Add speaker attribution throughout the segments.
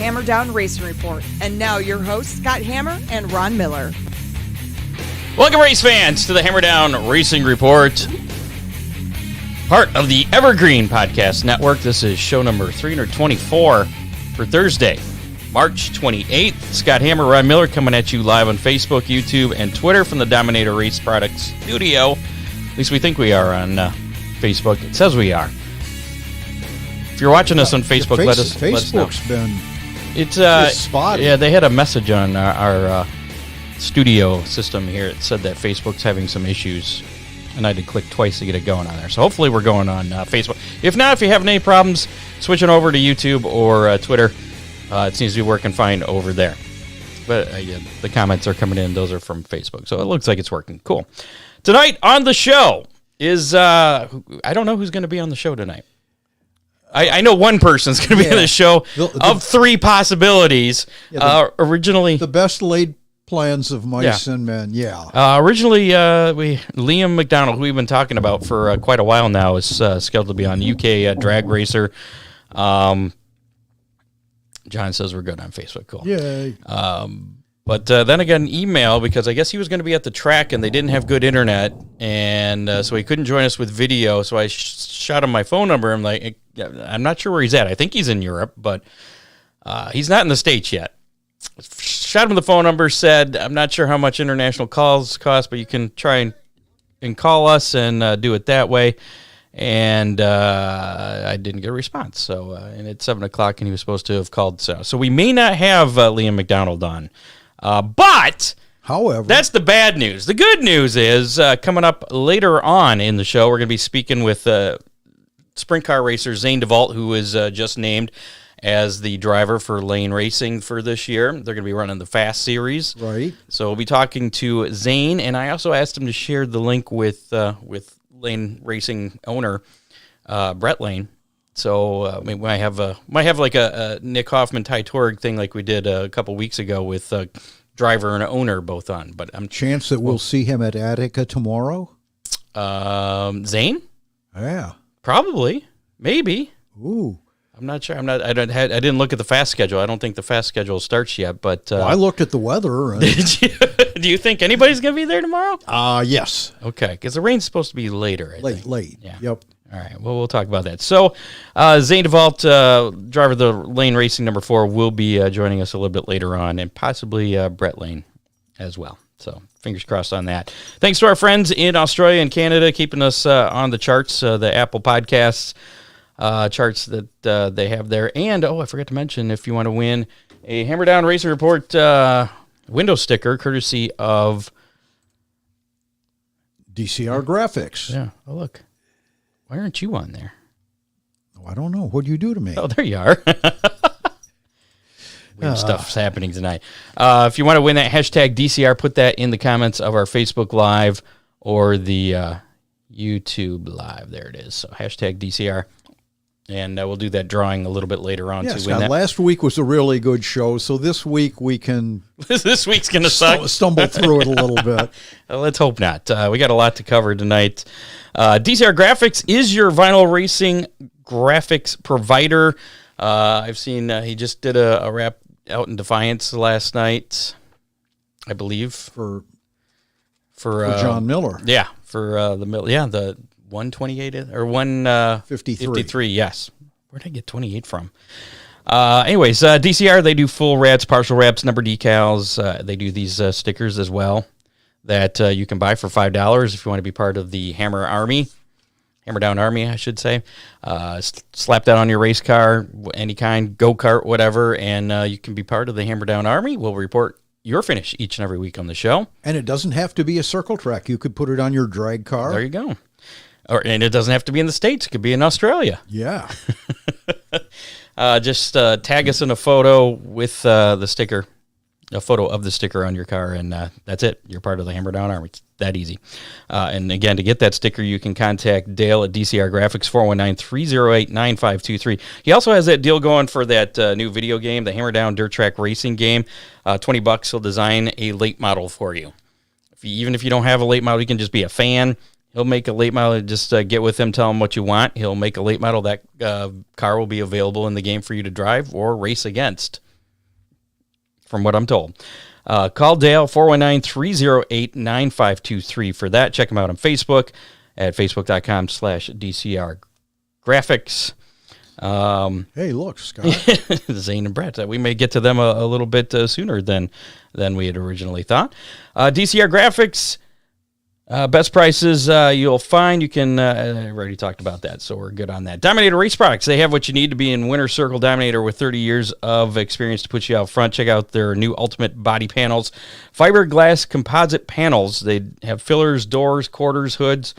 Speaker 1: Hammer Down Racing Report. And now your hosts, Scott Hammer and Ron Miller.
Speaker 2: Welcome, race fans, to the Hammer Down Racing Report, part of the Evergreen Podcast Network. This is show number 324 for Thursday, March 28th. Scott Hammer, Ron Miller coming at you live on Facebook, YouTube, and Twitter from the Dominator Race Products Studio. At least we think we are on Facebook. It says we are. If you're watching us on Facebook, let us know.
Speaker 3: Facebook's been
Speaker 2: it's
Speaker 3: spotty.
Speaker 2: Yeah, they had a message on our studio system here. It said that Facebook's having some issues, and I had to click twice to get it going on there. So hopefully we're going on Facebook. If not, if you have any problems switching over to YouTube or Twitter, it seems to be working fine over there. But yeah, the comments are coming in. Those are from Facebook. So it looks like it's working. Cool. Tonight on the show is, I don't know who's going to be on the show tonight. I know one person's going to be on the show of three possibilities. Yeah, originally,
Speaker 3: the best laid plans of mice and men.
Speaker 2: Originally, Liam McDonald, who we've been talking about for quite a while now, is scheduled to be on. UK drag racer. John says we're good on Facebook. Cool.
Speaker 3: Yay.
Speaker 2: But then I got an email because I guess he was going to be at the track and they didn't have good internet, and so he couldn't join us with video. So I shot him my phone number. I'm like, I'm not sure where he's at. I think he's in Europe, but he's not in the States yet. Shot him the phone number, said, I'm not sure how much international calls cost, but you can try and call us and do it that way. And I didn't get a response. So, and it's 7 o'clock, and he was supposed to have called. So we may not have Liam McDonald on. But,
Speaker 3: however,
Speaker 2: that's the bad news. The good news is coming up later on in the show, we're going to be speaking with sprint car racer Zane DeVault, who is just named as the driver for Lane Racing for this year. They're going to be running the Fast Series.
Speaker 3: Right.
Speaker 2: So we'll be talking to Zane, and I also asked him to share the link with Lane Racing owner Brett Lane. So we might have like a Nick Hoffman Ty Torg thing like we did a couple weeks ago with driver and owner both on. But I'm
Speaker 3: chance that we'll see him at Attica tomorrow.
Speaker 2: Zane?
Speaker 3: Yeah,
Speaker 2: probably, maybe.
Speaker 3: Ooh,
Speaker 2: I'm not sure. I didn't look at the fast schedule. I don't think the fast schedule starts yet. But
Speaker 3: well, I looked at the weather. And
Speaker 2: do you think anybody's going to be there tomorrow?
Speaker 3: Yes.
Speaker 2: Okay, because the rain's supposed to be later.
Speaker 3: Late.
Speaker 2: Yeah.
Speaker 3: Yep.
Speaker 2: All right. Well, we'll talk about that. So, Zane DeVault, driver of the Lane Racing number 4, will be joining us a little bit later on, and possibly Brett Lane as well. So, fingers crossed on that. Thanks to our friends in Australia and Canada keeping us on the charts, the Apple Podcasts charts that they have there. And, I forgot to mention, if you want to win a Hammer Down Racing Report window sticker, courtesy of
Speaker 3: DCR Graphics.
Speaker 2: Yeah. Oh, look. Why aren't you on there?
Speaker 3: Oh, I don't know. What'd you do to me?
Speaker 2: Oh, there you are. Weird stuff's happening tonight. If you want to win that hashtag DCR, put that in the comments of our Facebook Live or the YouTube Live. There it is. So hashtag DCR. And we'll do that drawing a little bit later on to win that.
Speaker 3: Last week was a really good show, so this week we can...
Speaker 2: This week's going to suck.
Speaker 3: Stumble through it a little bit.
Speaker 2: Let's hope not. We got a lot to cover tonight. DCR Graphics is your vinyl racing graphics provider. I've seen he just did a wrap out in Defiance last night, I believe.
Speaker 3: For John Miller.
Speaker 2: Yeah, for the Miller. Yeah, the 128 or 153. Yes. Where did I get 28 from? Anyways, DCR, they do full wraps, partial wraps, number decals. They do these stickers as well that you can buy for $5 if you want to be part of the Hammer Down Army, I should say. Slap that on your race car, any kind, go-kart, whatever, and you can be part of the Hammer Down Army. We'll report your finish each and every week on the show.
Speaker 3: And it doesn't have to be a circle track. You could put it on your drag car.
Speaker 2: There you go. And it doesn't have to be in the States. It could be in Australia.
Speaker 3: Yeah.
Speaker 2: Just tag us in a photo with the sticker, a photo of the sticker on your car, and that's it. You're part of the Hammer Down Army. It's that easy. And again, to get that sticker, you can contact Dale at DCR Graphics, 419-308-9523. He also has that deal going for that new video game, the Hammer Down Dirt Track Racing game. $20, he'll design a late model for you. Even if you don't have a late model, you can just be a fan. He'll make a late model. Just get with him, tell him what you want. He'll make a late model. That car will be available in the game for you to drive or race against, from what I'm told. Call Dale, 419-308-9523 for that. Check him out on Facebook at facebook.com/DCR Graphics.
Speaker 3: Hey, look, Scott.
Speaker 2: Zane and Brett. We may get to them a little bit sooner than we had originally thought. DCR Graphics. Best prices you'll find. You can, I already talked about that, so we're good on that. Dominator Race Products. They have what you need to be in Winner's Circle Dominator with 30 years of experience to put you out front. Check out their new Ultimate Body Panels. Fiberglass composite panels. They have fillers, doors, quarters, hoods,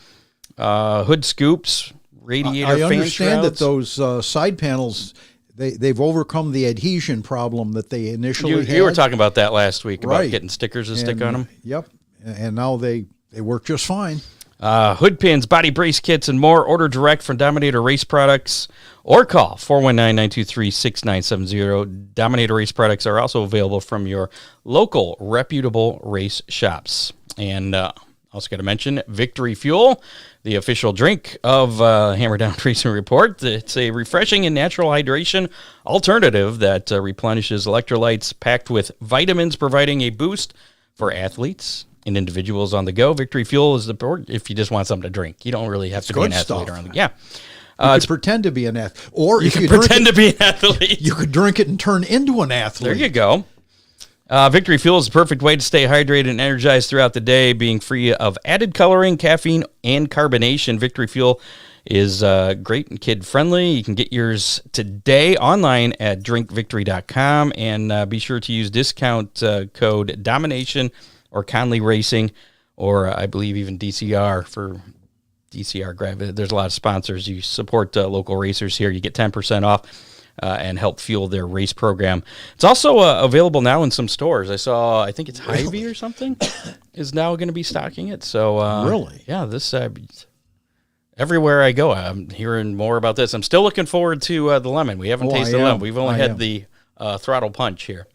Speaker 2: hood scoops, radiator fan shrouds.
Speaker 3: I understand that those side panels, they've overcome the adhesion problem that they initially had.
Speaker 2: You were talking about that last week, about
Speaker 3: right.
Speaker 2: getting stickers to stick on them.
Speaker 3: Yep, and now they work just fine.
Speaker 2: Hood pins, body brace kits, and more. Order direct from Dominator Race Products or call 419-923-6970. Dominator Race Products are also available from your local reputable race shops. And also got to mention Victory Fuel, the official drink of Hammer Down Racing Report. It's a refreshing and natural hydration alternative that replenishes electrolytes packed with vitamins, providing a boost for athletes and individuals on the go. Victory Fuel is the port if you just want something to drink. You don't really have to be an athlete or on the go. Yeah.
Speaker 3: You could pretend to be an athlete. Or
Speaker 2: you could pretend to be an athlete.
Speaker 3: You could drink it and turn into an athlete.
Speaker 2: There you go. Victory Fuel is the perfect way to stay hydrated and energized throughout the day, being free of added coloring, caffeine, and carbonation. Victory Fuel is great and kid-friendly. You can get yours today online at drinkvictory.com, and be sure to use discount code DOMINATION or Conley Racing, or I believe even DCR for DCR Grab. There's a lot of sponsors. You support local racers here. You get 10% off and help fuel their race program. It's also available now in some stores. I think it's Hy-Vee or something is now going to be stocking it. So
Speaker 3: really?
Speaker 2: Yeah, this everywhere I go, I'm hearing more about this. I'm still looking forward to the lemon. We haven't tasted the lemon. We've only had the throttle punch here.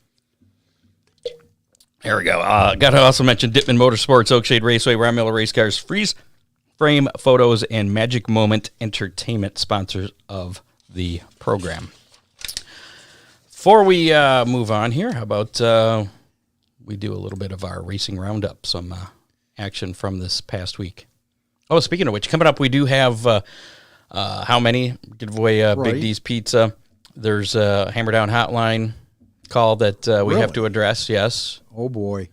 Speaker 2: There we go. Got to also mention Dittman Motorsports, Oakshade Raceway, Ron Miller Race Cars, Freeze Frame Photos, and Magic Moment Entertainment, sponsors of the program. Before we move on here, how about we do a little bit of our racing roundup, some action from this past week. Oh, speaking of which, coming up, we do have how many? Give away
Speaker 3: right.
Speaker 2: Big D's Pizza. There's a Hammer Down hotline call that we have to address, yes.
Speaker 3: Oh, boy.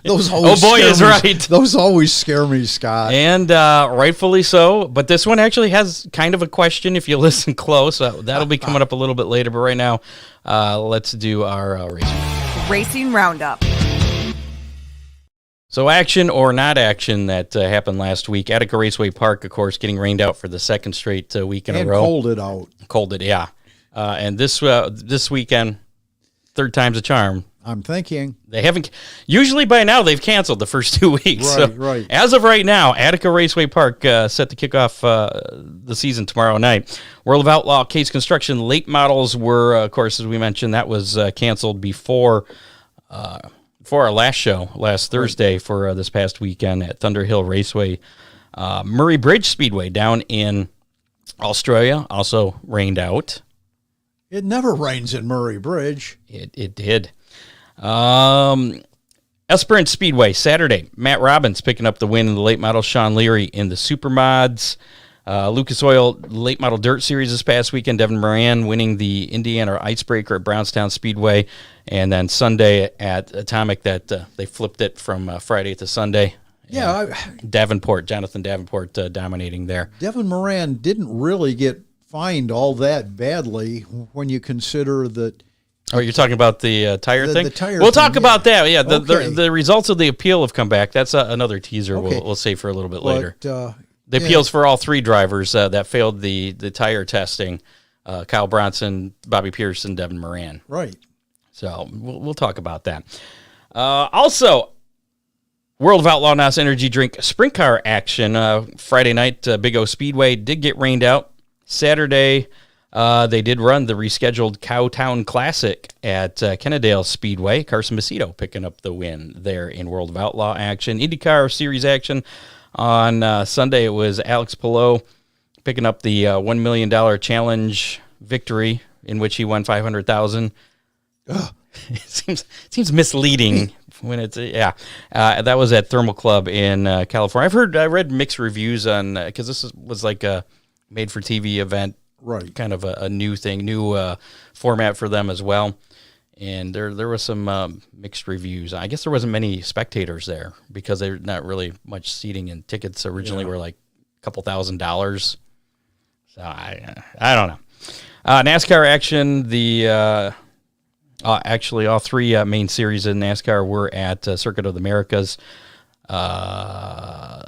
Speaker 3: Those always
Speaker 2: is right.
Speaker 3: Those always scare me, Scott.
Speaker 2: And rightfully so. But this one actually has kind of a question if you listen close. That'll be coming up a little bit later. But right now, let's do our
Speaker 1: Racing Roundup.
Speaker 2: So action or not action that happened last week. Attica Raceway Park, of course, getting rained out for the second straight week in a row.
Speaker 3: Cold it out.
Speaker 2: Yeah. And this weekend, third time's a charm.
Speaker 3: I'm thinking.
Speaker 2: They haven't. Usually by now they've canceled the first 2 weeks.
Speaker 3: Right.
Speaker 2: As of right now, Attica Raceway Park set to kick off the season tomorrow night. World of Outlaw Case Construction late models were, of course, as we mentioned, that was canceled before our last show, last Thursday for this past weekend at Thunder Hill Raceway. Murray Bridge Speedway down in Australia also rained out.
Speaker 3: It never rains in Murray Bridge.
Speaker 2: It did. Esperance Speedway, Saturday. Matt Robbins picking up the win in the late model. Sean Leary in the Supermods. Lucas Oil late model dirt series this past weekend. Devin Moran winning the Indiana Icebreaker at Brownstown Speedway. And then Sunday at Atomic that they flipped it from Friday to Sunday.
Speaker 3: Yeah.
Speaker 2: Jonathan Davenport dominating there.
Speaker 3: Devin Moran didn't really get fined all that badly when you consider that.
Speaker 2: Oh, you're talking about the tire thing?
Speaker 3: The tire
Speaker 2: we'll
Speaker 3: thing,
Speaker 2: talk about that. Yeah,
Speaker 3: Okay.
Speaker 2: the results of the appeal have come back. That's another teaser
Speaker 3: Okay.
Speaker 2: we'll save for a little bit later.
Speaker 3: But,
Speaker 2: The appeals for all three drivers that failed the tire testing, Kyle Bronson, Bobby Pearson, Devin Moran.
Speaker 3: Right.
Speaker 2: So we'll talk about that. Also, World of Outlaw NOS Energy Drink Sprint Car action. Friday night, Big O Speedway did get rained out. Saturday, they did run the rescheduled Cowtown Classic at Kennedale Speedway. Carson Macedo picking up the win there in World of Outlaw action. IndyCar Series action. On Sunday, it was Alex Palou picking up the $1 million challenge victory in which he won $500,000. It seems misleading when it's that was at Thermal Club in California. I read mixed reviews on because this was like a made for TV event,
Speaker 3: Right.
Speaker 2: kind of a new thing, new format for them as well. And there was some mixed reviews. I guess there wasn't many spectators there because there's not really much seating, and tickets originally were like a couple $1,000s. So I don't know. NASCAR action. Actually, all three main series in NASCAR were at Circuit of the Americas.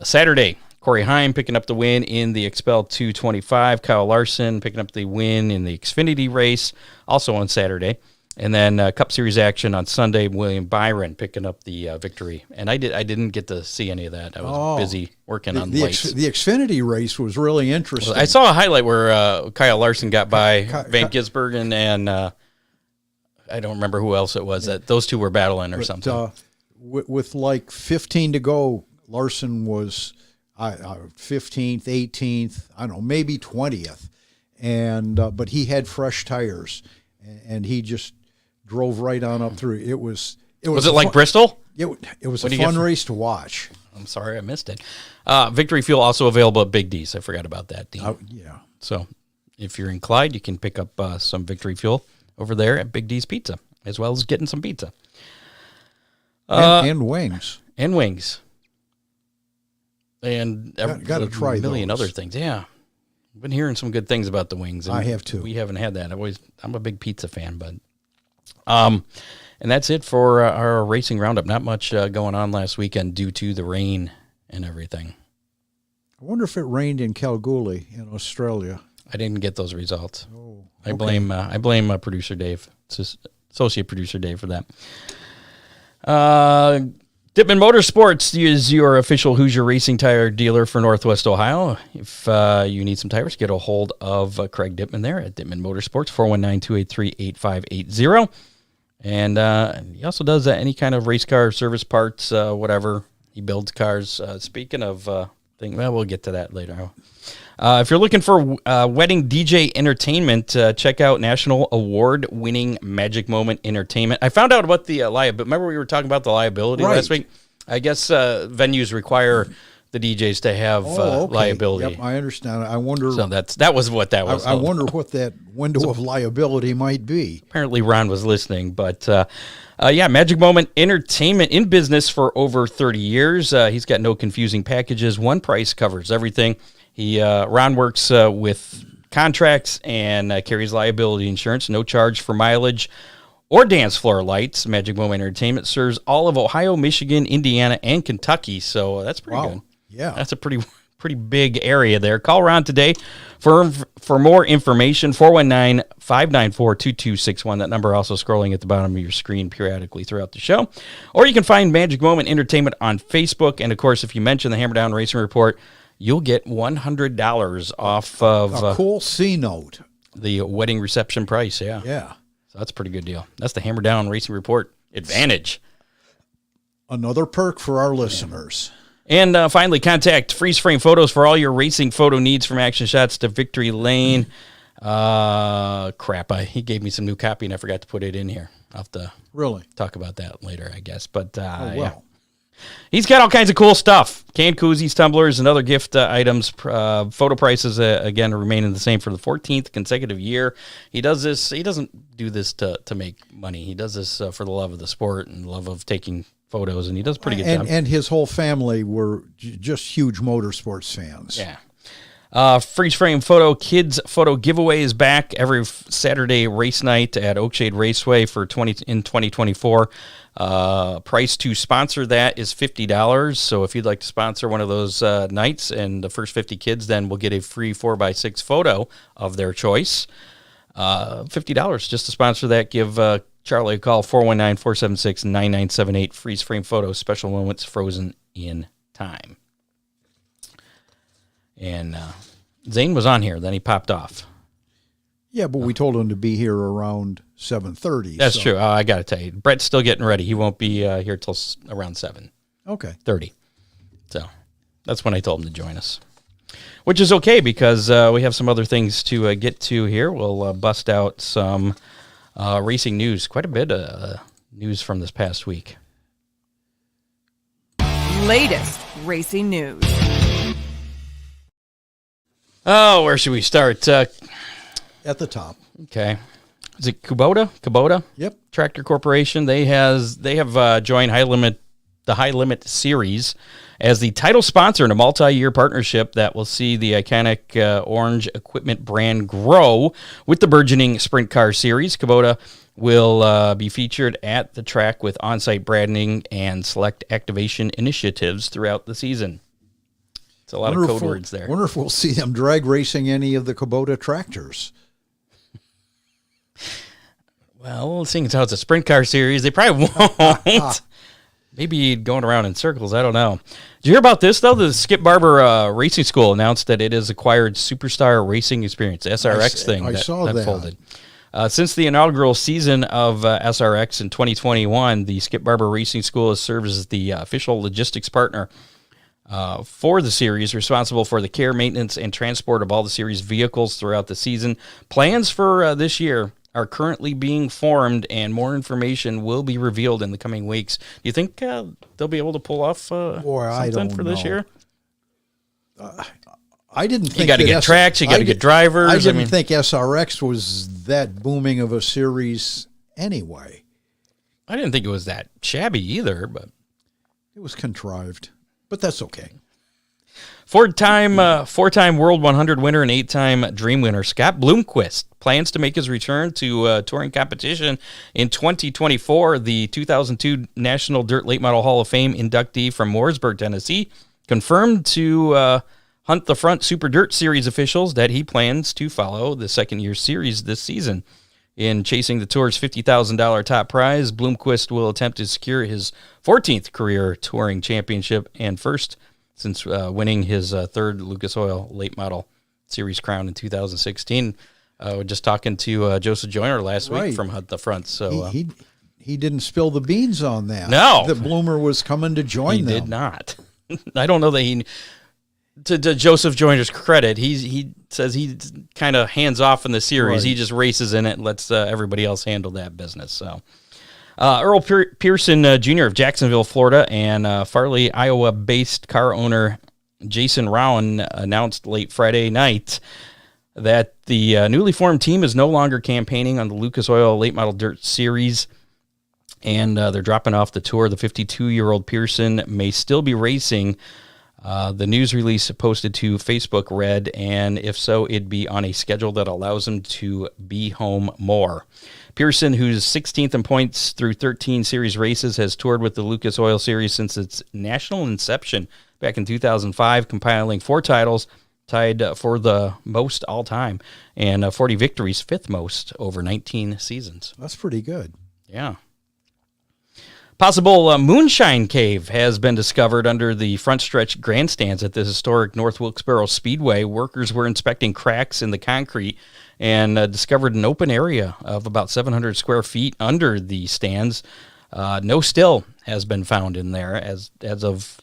Speaker 2: Saturday, Corey Heim picking up the win in the Expel 225. Kyle Larson picking up the win in the Xfinity race, also on Saturday. And then Cup Series action on Sunday, William Byron picking up the victory. And I didn't get to see any of that. I was busy working on lights.
Speaker 3: The Xfinity race was really interesting.
Speaker 2: I saw a highlight where Kyle Larson got by Van Gisbergen and I don't remember who else it was. That those two were battling or something.
Speaker 3: With like 15 to go, Larson was 15th, 18th, I don't know, maybe 20th. And but he had fresh tires, and he just drove right on up through. It was
Speaker 2: like Bristol?
Speaker 3: It was a fun race to watch.
Speaker 2: I'm sorry I missed it. Victory Fuel also available at Big D's. I forgot about that, Dean.
Speaker 3: Yeah.
Speaker 2: So if you're in Clyde, you can pick up some Victory Fuel over there at Big D's Pizza, as well as getting some pizza.
Speaker 3: And wings.
Speaker 2: And wings. And
Speaker 3: gotta try
Speaker 2: a million
Speaker 3: those.
Speaker 2: other things. Yeah. I've been hearing some good things about the wings. And
Speaker 3: I have too.
Speaker 2: We haven't had that. I'm a big pizza fan, but and that's it for our racing roundup. Not much going on last weekend due to the rain and everything.
Speaker 3: I wonder if it rained in Kalgoorlie in Australia.
Speaker 2: I didn't get those results.
Speaker 3: Oh,
Speaker 2: I blame producer Dave. It's just associate producer Dave for that. Dittman Motorsports is your official Hoosier Racing tire dealer for Northwest Ohio. If you need some tires, get a hold of Craig Dittman there at Dittman Motorsports, 419-283-8580. And he also does any kind of race car service parts, whatever. He builds cars. Speaking of things, well, we'll get to that later. If you're looking for wedding DJ entertainment, check out National Award-winning Magic Moment Entertainment. I found out about the liability. Remember we were talking about the liability last week? I guess venues require the DJs to have liability.
Speaker 3: Yep, I understand. I wonder.
Speaker 2: So that was what that was.
Speaker 3: I wonder what that window of liability might be.
Speaker 2: Apparently Ron was listening, but Magic Moment Entertainment, in business for over 30 years. He's got no confusing packages. One price covers everything. Ron works with contracts and carries liability insurance. No charge for mileage or dance floor lights. Magic Moment Entertainment serves all of Ohio, Michigan, Indiana, and Kentucky. So that's pretty good.
Speaker 3: Yeah,
Speaker 2: that's a pretty big area there. Call Ron today for more information. 419-594-2261. That number also scrolling at the bottom of your screen periodically throughout the show. Or you can find Magic Moment Entertainment on Facebook. And of course, if you mention the Hammer Down Racing Report, you'll get $100 off of
Speaker 3: a cool C note.
Speaker 2: The wedding reception price. Yeah.
Speaker 3: Yeah.
Speaker 2: So that's a pretty good deal. That's the Hammer Down Racing Report advantage.
Speaker 3: Another perk for our listeners.
Speaker 2: And finally, contact Freeze Frame Photos for all your racing photo needs, from action shots to victory lane. Crap. He gave me some new copy and I forgot to put it in here. I'll have to
Speaker 3: Really?
Speaker 2: talk about that later, I guess. But
Speaker 3: Well.
Speaker 2: He's got all kinds of cool stuff. Canned koozies, tumblers, and other gift items. Photo prices, again, remaining the same for the 14th consecutive year. He does this. He doesn't do this to make money. He does this for the love of the sport and love of taking photos, and he does a pretty good job.
Speaker 3: And his whole family were just huge motorsports fans.
Speaker 2: Yeah. Freeze frame photo kids photo giveaway is back every Saturday race night at Oakshade Raceway in 2024. Price to sponsor that is $50. So if you'd like to sponsor one of those nights, and the first 50 kids then will get a free 4x6 photo of their choice. $50 just to sponsor that. Give Charlie a call, 419-476-9978. Freeze frame photos, special moments frozen in time. And Zane was on here, then he popped off.
Speaker 3: Yeah, but we told him to be here around 7:30.
Speaker 2: That's true. I got to tell you, Brett's still getting ready. He won't be here till around 7:30.
Speaker 3: Okay.
Speaker 2: So that's when I told him to join us, which is okay because we have some other things to get to here. We'll bust out some racing news, quite a bit of news from this past week.
Speaker 1: Latest racing news.
Speaker 2: Oh, where should we start?
Speaker 3: At the top.
Speaker 2: Okay. Is it Kubota?
Speaker 3: Yep.
Speaker 2: Tractor Corporation. They have joined the High Limit Series as the title sponsor in a multi-year partnership that will see the iconic orange equipment brand grow with the burgeoning Sprint Car Series. Kubota will be featured at the track with on-site branding and select activation initiatives throughout the season. It's a lot of code words there.
Speaker 3: Wonder if we'll see them drag racing any of the Kubota tractors.
Speaker 2: Well, seeing as how it's a Sprint Car Series, they probably won't. Maybe going around in circles. I don't know. Did you hear about this, though? The Skip Barber Racing School announced that it has acquired Superstar Racing Experience, SRX thing.
Speaker 3: I saw that.
Speaker 2: Folded. Since the inaugural season of SRX in 2021, the Skip Barber Racing School has served as the official logistics partner for the series, responsible for the care, maintenance, and transport of all the series vehicles throughout the season. Plans for this year are currently being formed, and more information will be revealed in the coming weeks. Do you think they'll be able to pull off something for this year?
Speaker 3: I didn't think
Speaker 2: you got to get tracks, you got to get drivers.
Speaker 3: I didn't think SRX was that booming of a series anyway.
Speaker 2: I didn't think it was that shabby either, but
Speaker 3: it was contrived. But that's okay.
Speaker 2: Four-time World 100 winner and 8-time Dream winner Scott Bloomquist plans to make his return to touring competition in 2024. The 2002 National Dirt Late Model Hall of Fame inductee from Mooresburg, Tennessee, confirmed to Hunt the Front Super Dirt Series officials that he plans to follow the second-year series this season. In chasing the Tour's $50,000 top prize, Bloomquist will attempt to secure his 14th career touring championship and first since winning his third Lucas Oil Late Model Series crown in 2016. We're just talking to Joseph Joyner last week from Hunt the Front. So
Speaker 3: he didn't spill the beans on that.
Speaker 2: No.
Speaker 3: That Bloomer was coming to join them.
Speaker 2: He did not. I don't know that he... To Joseph Joyner's credit, he says he's kind of hands off in the series. Right. He just races in it and lets everybody else handle that business. So, Earl Pearson Jr. of Jacksonville, Florida, and Farley, Iowa-based car owner Jason Rowan announced late Friday night that the newly formed team is no longer campaigning on the Lucas Oil Late Model Dirt Series, and they're dropping off the tour. The 52-year-old Pearson may still be racing. The news release posted to Facebook read, and if so, it'd be on a schedule that allows him to be home more. Pearson, who's 16th in points through 13 series races, has toured with the Lucas Oil Series since its national inception back in 2005, compiling 4 titles, tied for the most all-time, and 40 victories, 5th most over 19 seasons.
Speaker 3: That's pretty good.
Speaker 2: Yeah. Possible moonshine cave has been discovered under the front stretch grandstands at the historic North Wilkesboro Speedway. Workers were inspecting cracks in the concrete and discovered an open area of about 700 square feet under the stands. No still has been found in there as of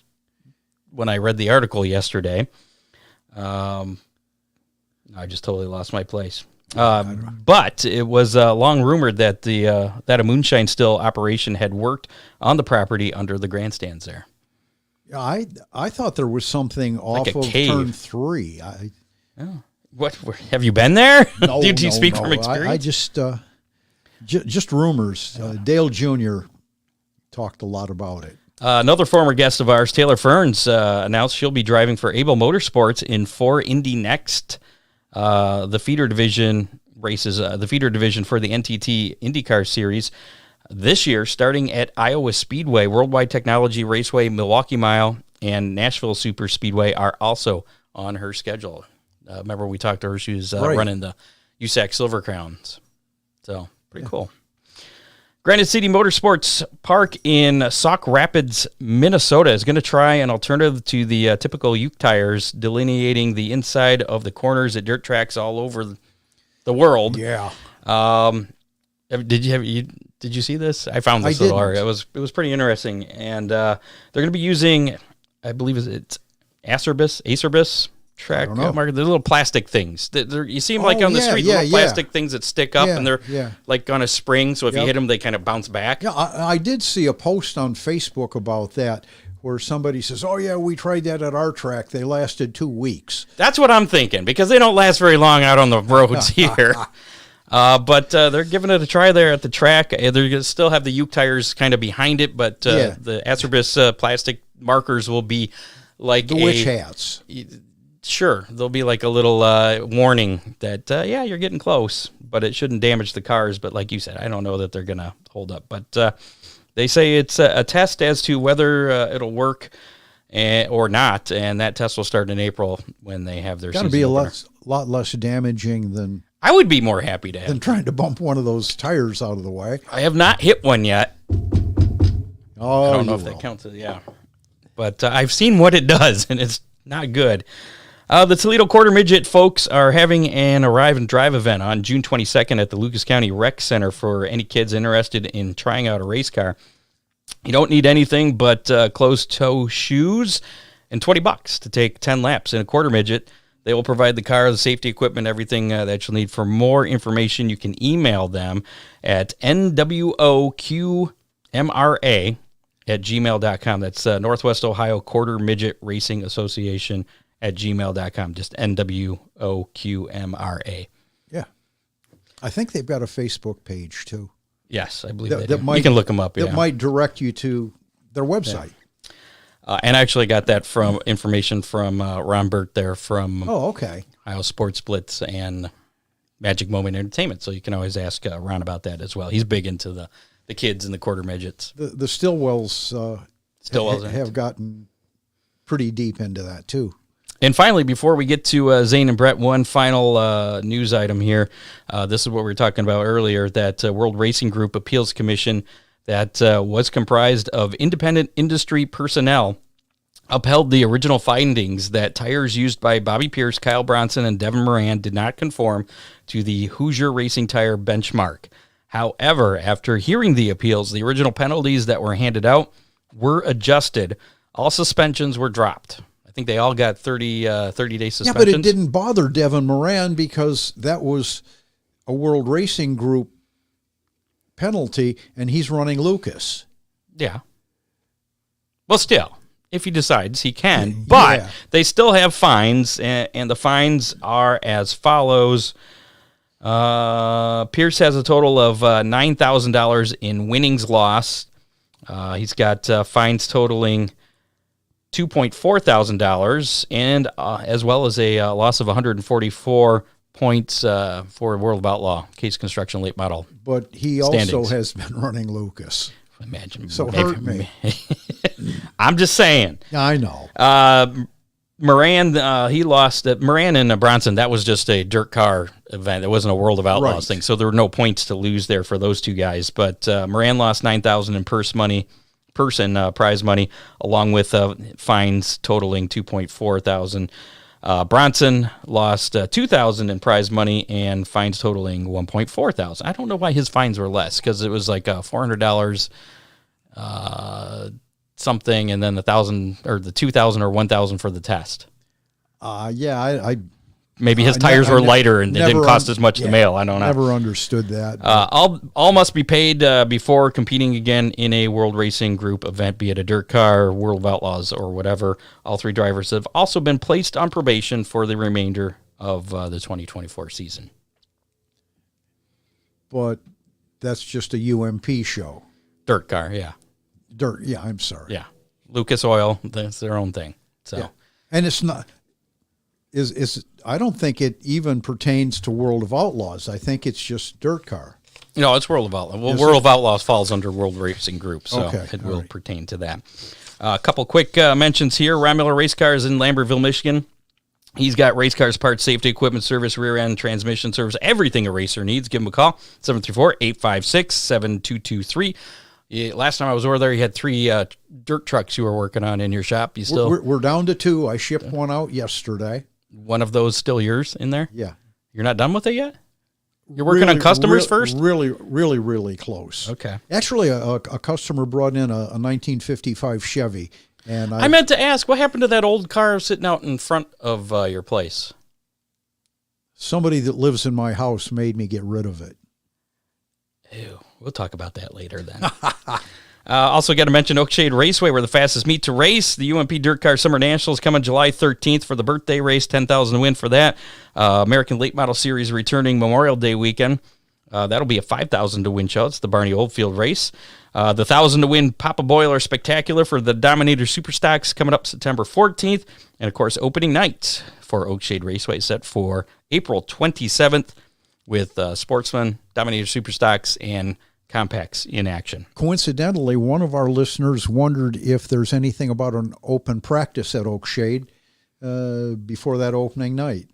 Speaker 2: when I read the article yesterday. I just totally lost my place. But it was long rumored that that a moonshine still operation had worked on the property under the grandstands there.
Speaker 3: I thought there was something off
Speaker 2: a
Speaker 3: of
Speaker 2: cave.
Speaker 3: turn 3.
Speaker 2: What have you been there?
Speaker 3: No,
Speaker 2: Do you speak
Speaker 3: no.
Speaker 2: from experience?
Speaker 3: I just rumors. Dale Jr. talked a lot about it.
Speaker 2: Another former guest of ours, Taylor Ferns, announced she'll be driving for Able Motorsports in 4 Indy Next, the feeder division races, the feeder division for the NTT IndyCar Series this year, starting at Iowa Speedway. Worldwide Technology Raceway, Milwaukee Mile, and Nashville Super Speedway are also on her schedule. Remember we talked to her, she was running the USAC Silver Crowns. So, pretty cool. Granite City Motorsports Park in Sauk Rapids, Minnesota is going to try an alternative to the typical Uke tires, delineating the inside of the corners at dirt tracks all over the world.
Speaker 3: Yeah.
Speaker 2: Did you see this? I found this little art. It was pretty interesting, and they're going to be using, I believe it's Acerbis track market. They're little plastic things. You see them like on the street, little plastic things that stick up, and they're like on a spring. So if you hit them, they kind of bounce back.
Speaker 3: Yeah, I did see a post on Facebook about that where somebody says, "Oh yeah, we tried that at our track. They lasted 2 weeks."
Speaker 2: That's what I'm thinking, because they don't last very long out on the roads here. But they're giving it a try there at the track. They're going to still have the Uke tires kind of behind it, but the Acerbis plastic markers will be like
Speaker 3: the witch hats.
Speaker 2: Sure, there'll be like a little warning that, you're getting close, but it shouldn't damage the cars. But like you said, I don't know that they're going to hold up. But they say it's a test as to whether it'll work or not, and that test will start in April when they have their season.
Speaker 3: Got to be a lot less damaging than...
Speaker 2: I would be more happy to have
Speaker 3: than trying to bump one of those tires out of the way.
Speaker 2: I have not hit one yet.
Speaker 3: Oh,
Speaker 2: I don't know if that counts. But I've seen what it does, and it's not good. The Toledo Quarter Midget folks are having an Arrive and Drive event on June 22nd at the Lucas County Rec Center for any kids interested in trying out a race car. You don't need anything but closed-toe shoes and $20 to take 10 laps in a quarter midget. They will provide the car, the safety equipment, everything that you'll need. For more information, you can email them at nwoqmra@gmail.com. That's Northwest Ohio Quarter Midget Racing Association @gmail.com. Just NWOQMRA.
Speaker 3: Yeah. I think they've got a Facebook page, too.
Speaker 2: Yes, I believe that you can look them up.
Speaker 3: That might direct you to their website.
Speaker 2: And I actually got that from information from Ron Burt there from Ohio Sports Blitz and Magic Moment Entertainment. So you can always ask Ron about that as well. He's big into the kids and the quarter midgets.
Speaker 3: The Stillwells have gotten pretty deep into that, too.
Speaker 2: And finally, before we get to Zane and Brett, one final news item here. This is what we were talking about earlier, that World Racing Group Appeals Commission that was comprised of independent industry personnel upheld the original findings that tires used by Bobby Pierce, Kyle Bronson, and Devin Moran did not conform to the Hoosier Racing Tire benchmark. However, after hearing the appeals, the original penalties that were handed out were adjusted. All suspensions were dropped. I think they all got 30-day suspensions.
Speaker 3: Yeah, but it didn't bother Devin Moran because that was a World Racing Group penalty, and he's running Lucas.
Speaker 2: Yeah. Well, still, if he decides, he can. But they still have fines, and the fines are as follows. Pierce has a total of $9,000 in winnings lost. He's got fines totaling $2,400, and as well as a loss of 144 points for World of Outlaw, Case Construction late model.
Speaker 3: But he
Speaker 2: standings.
Speaker 3: Also has been running Lucas.
Speaker 2: Imagine.
Speaker 3: So hurt me.
Speaker 2: I'm just saying.
Speaker 3: I know.
Speaker 2: Moran, he lost. Moran and Bronson, that was just a dirt car event. It wasn't a World of Outlaws thing, so there were no points to lose there for those two guys. But Moran lost $9,000 in prize money, along with fines totaling $2,400. Bronson lost $2,000 in prize money and fines totaling $1,400. I don't know why his fines were less, because it was like $400 something, and then the $1,000 or the $2,000 or $1,000 for the test.
Speaker 3: I
Speaker 2: maybe his tires were lighter and it didn't cost as much to mail. I don't know.
Speaker 3: Never understood that.
Speaker 2: All must be paid before competing again in a World Racing Group event, be it a dirt car, World of Outlaws, or whatever. All 3 drivers have also been placed on probation for the remainder of the 2024 season.
Speaker 3: But that's just a UMP show.
Speaker 2: Dirt car, yeah.
Speaker 3: I'm sorry.
Speaker 2: Yeah. Lucas Oil, that's their own thing. So,
Speaker 3: yeah. And it's not I don't think it even pertains to World of Outlaws. I think it's just dirt car.
Speaker 2: No, it's World of Outlaws. Well, World of Outlaws falls under World Racing Group, so it will pertain to that. A couple quick mentions here. Ron Miller Race Cars in Lambertville, Michigan. He's got race cars, parts, safety, equipment service, rear end, transmission service, everything a racer needs. Give him a call, 734-856-7223. Last time I was over there, you had 3 dirt trucks you were working on in your shop. You still?
Speaker 3: We're down to 2. I shipped one out yesterday.
Speaker 2: One of those still yours in there?
Speaker 3: Yeah.
Speaker 2: You're not done with it yet? You're working on customers first?
Speaker 3: Really close.
Speaker 2: Okay.
Speaker 3: Actually, a customer brought in a 1955 Chevy. And
Speaker 2: I meant to ask, what happened to that old car sitting out in front of your place?
Speaker 3: Somebody that lives in my house made me get rid of it.
Speaker 2: Ew. We'll talk about that later then. Also got to mention Oakshade Raceway, where the fastest meet to race. The UMP Dirt Car Summer Nationals coming July 13th for the birthday race, 10,000 to win for that. American Late Model Series returning Memorial Day weekend. That'll be a 5,000 to win show. It's the Barney Oldfield race. The 1,000 to win Papa Boiler Spectacular for the Dominator Superstocks coming up September 14th. And, of course, opening night for Oakshade Raceway set for April 27th with Sportsman, Dominator Superstocks, and Compacts in action.
Speaker 3: Coincidentally, one of our listeners wondered if there's anything about an open practice at Oakshade before that opening night.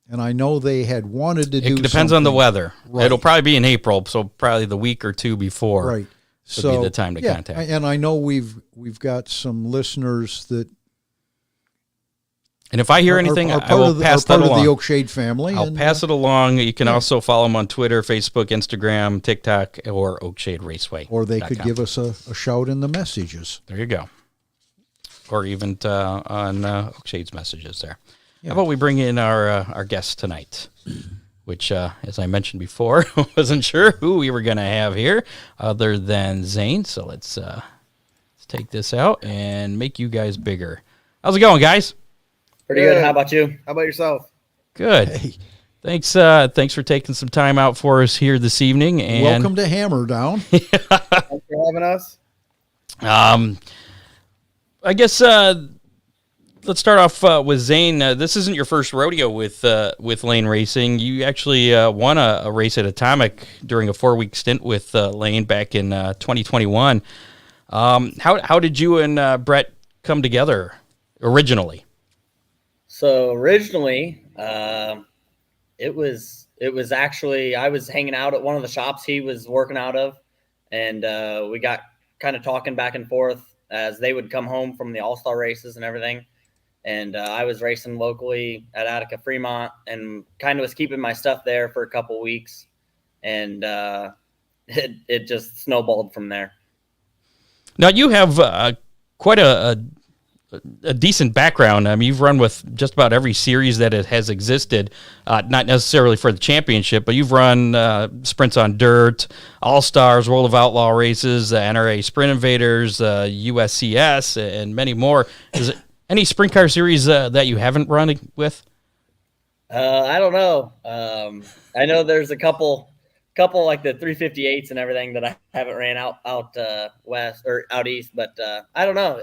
Speaker 3: And I know they had wanted to do
Speaker 2: It depends on the weather.
Speaker 3: Right.
Speaker 2: It'll probably be in April, so probably the week or 2 before.
Speaker 3: Right.
Speaker 2: Would be the time to contact.
Speaker 3: And I know we've got some listeners that.
Speaker 2: And if I hear anything, I will pass that along.
Speaker 3: Part of the Oakshade family.
Speaker 2: I'll pass it along. You can also follow them on Twitter, Facebook, Instagram, TikTok, or Oakshade Raceway.
Speaker 3: Or they could give us a shout in the messages.
Speaker 2: There you go. Or even on Oakshade's messages there. Yeah. How about we bring in our guest tonight, which, as I mentioned before, wasn't sure who we were going to have here other than Zane. So let's take this out and make you guys bigger. How's it going, guys?
Speaker 4: Pretty good. How about you? How about yourself?
Speaker 2: Good. Hey. Thanks for taking some time out for us here this evening. And
Speaker 3: welcome to Hammer Down.
Speaker 4: Thanks for having us.
Speaker 2: I guess let's start off with Zane. This isn't your first rodeo with Lane Racing. You actually won a race at Atomic during a 4-week stint with Lane back in 2021. How did you and Brett come together originally?
Speaker 4: So originally, it was actually, I was hanging out at one of the shops he was working out of, and we got kind of talking back and forth as they would come home from the All-Star races and everything. And I was racing locally at Attica Fremont and kind of was keeping my stuff there for a couple weeks. And it just snowballed from there. Now
Speaker 2: you have quite a decent background. I mean, you've run with just about every series that it has existed, not necessarily for the championship, but you've run sprints on dirt, All-Stars, World of Outlaw races, NRA Sprint Invaders, USCS, and many more. Is it any sprint car series that you haven't run with?
Speaker 4: I don't know. I know there's a couple like the 358s and everything that I haven't ran out west or out east, but I don't know.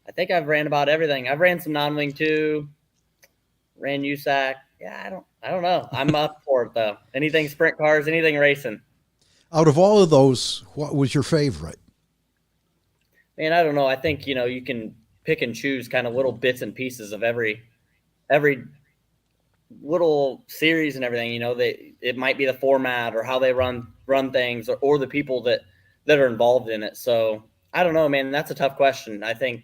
Speaker 4: I think I've ran about everything. I've ran some non-wing too. Ran USAC. Yeah, I don't know. I'm up for it though. Anything sprint cars, anything racing.
Speaker 3: Out of all of those, what was your favorite?
Speaker 4: Man, I don't know. I think you can pick and choose kind of little bits and pieces of every little series and everything. It might be the format or how they run things or the people that are involved in it. So I don't know, man. That's a tough question. I think.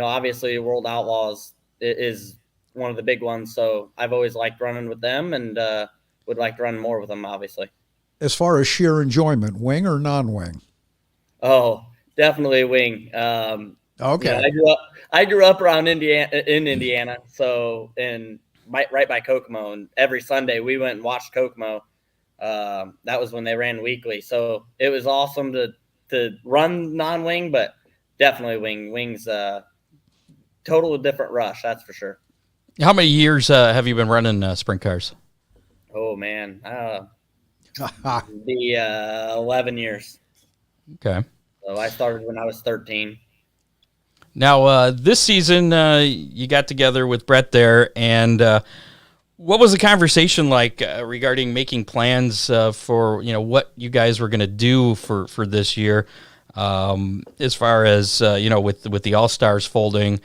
Speaker 4: Obviously World Outlaws is one of the big ones. So I've always liked running with them and would like to run more with them, obviously.
Speaker 3: As far as sheer enjoyment, wing or non-wing?
Speaker 4: Oh, definitely wing.
Speaker 3: Okay.
Speaker 4: I grew up around in Indiana. So, and right by Kokomo, and every Sunday we went and watched Kokomo. That was when they ran weekly, so it was awesome to run non-wing, but definitely wings. Total different rush, that's for sure.
Speaker 2: How many years have you been running sprint cars?
Speaker 4: Oh man, the 11 years.
Speaker 2: Okay.
Speaker 4: So I started when I was 13.
Speaker 2: Now, this season, you got together with Brett there, and what was the conversation like regarding making plans for what you guys were going to do for this year, as far as with the All Stars folding?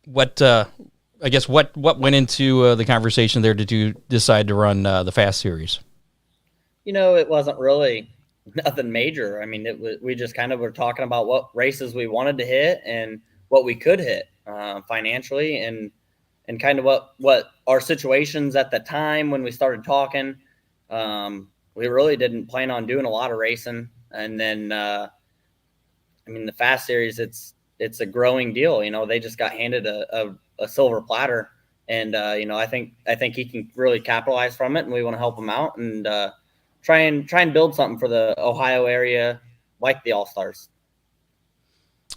Speaker 2: What went into the conversation there? Did you decide to run the Fast Series?
Speaker 4: It wasn't really nothing major. I mean, we just kind of were talking about what races we wanted to hit and what we could hit financially, and kind of what our situations at the time when we started talking. We really didn't plan on doing a lot of racing, and then the Fast Series, it's a growing deal. They just got handed a silver platter, and I think he can really capitalize from it, and we want to help him out and try and build something for the Ohio area like the All Stars.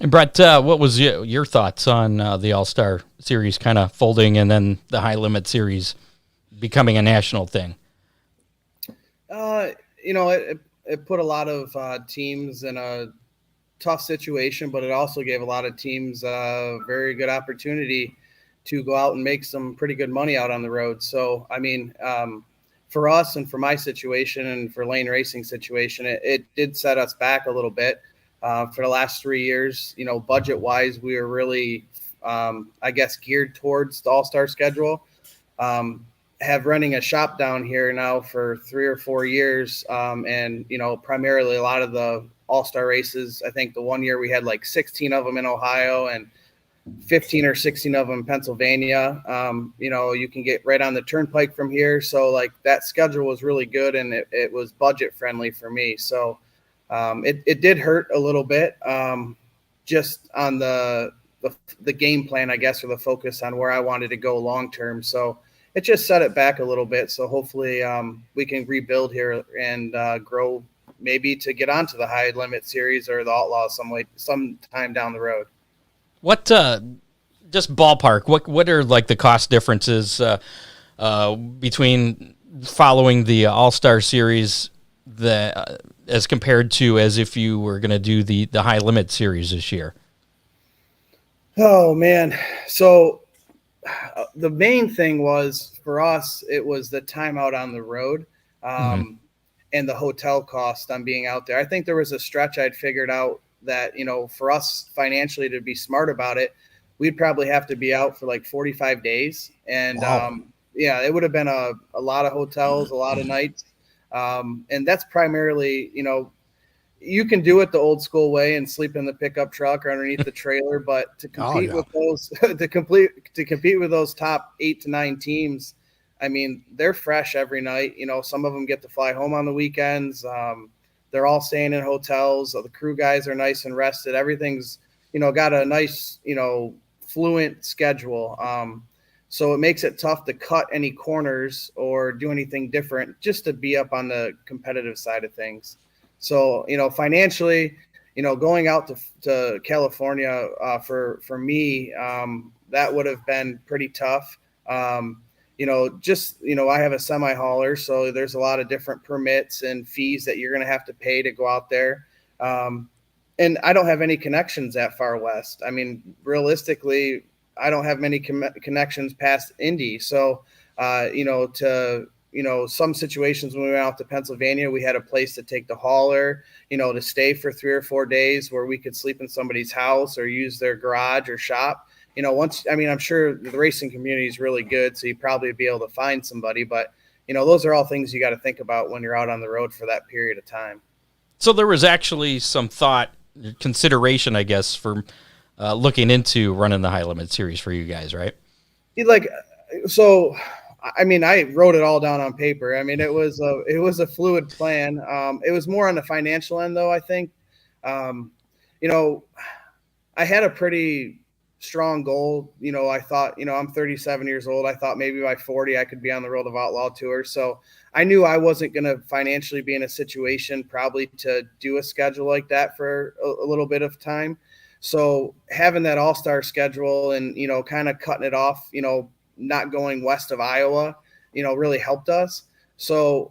Speaker 2: And Brett, what was your thoughts on the All Star Series kind of folding and then the High Limit Series becoming a national thing?
Speaker 5: It put a lot of teams in a tough situation, but it also gave a lot of teams a very good opportunity to go out and make some pretty good money out on the road. So, for us and for my situation and for Lane Racing situation, it did set us back a little bit. For the last 3 years, budget wise, we were really, geared towards the All-Star schedule. Have running a shop down here now for 3 or 4 years. And primarily a lot of the All-Star races. I think the one year we had like 16 of them in Ohio and 15 or 16 of them in Pennsylvania. You can get right on the turnpike from here. So like that schedule was really good, and it was budget friendly for me. So it did hurt a little bit, just on the game plan, I guess, or the focus on where I wanted to go long-term. So it just set it back a little bit. So hopefully we can rebuild here and grow, maybe to get onto the High Limit Series or the Outlaws sometime down the road.
Speaker 2: What, just ballpark, what are like the cost differences between following the All-Star Series as compared to as if you were going to do the High Limit Series this year?
Speaker 5: Oh, man. So the main thing was for us, it was the time out on the road and the hotel cost on being out there. I think there was a stretch I'd figured out that, for us financially to be smart about it, we'd probably have to be out for like 45 days. And
Speaker 3: wow.
Speaker 5: It would have been a lot of hotels, a lot of nights. And that's primarily, you can do it the old school way and sleep in the pickup truck or underneath the trailer, but to compete with those, to compete with those top 8 to 9 teams, they're fresh every night. Some of them get to fly home on the weekends. They're all staying in hotels. The crew guys are nice and rested. Everything's, got a nice, fluent schedule. So it makes it tough to cut any corners or do anything different just to be up on the competitive side of things. So, financially, going out to California for me, that would have been pretty tough. I have a semi hauler, so there's a lot of different permits and fees that you're going to have to pay to go out there. And I don't have any connections that far west. Realistically, I don't have many connections past Indy. So, some situations when we went out to Pennsylvania, we had a place to take the hauler, to stay for 3 or 4 days where we could sleep in somebody's house or use their garage or shop. I'm sure the racing community is really good, so you'd probably be able to find somebody, but those are all things you got to think about when you're out on the road for that period of time.
Speaker 2: So there was actually some consideration, I guess, for looking into running the High Limit Series for you guys, right?
Speaker 5: I wrote it all down on paper. It was a fluid plan. It was more on the financial end, though. I think, I had a pretty strong goal. I thought, I'm 37 years old. I thought maybe by 40 I could be on the World of Outlaw Tour. So I knew I wasn't going to financially be in a situation probably to do a schedule like that for a little bit of time. So having that all-star schedule and, kind of cutting it off, not going west of Iowa, really helped us. So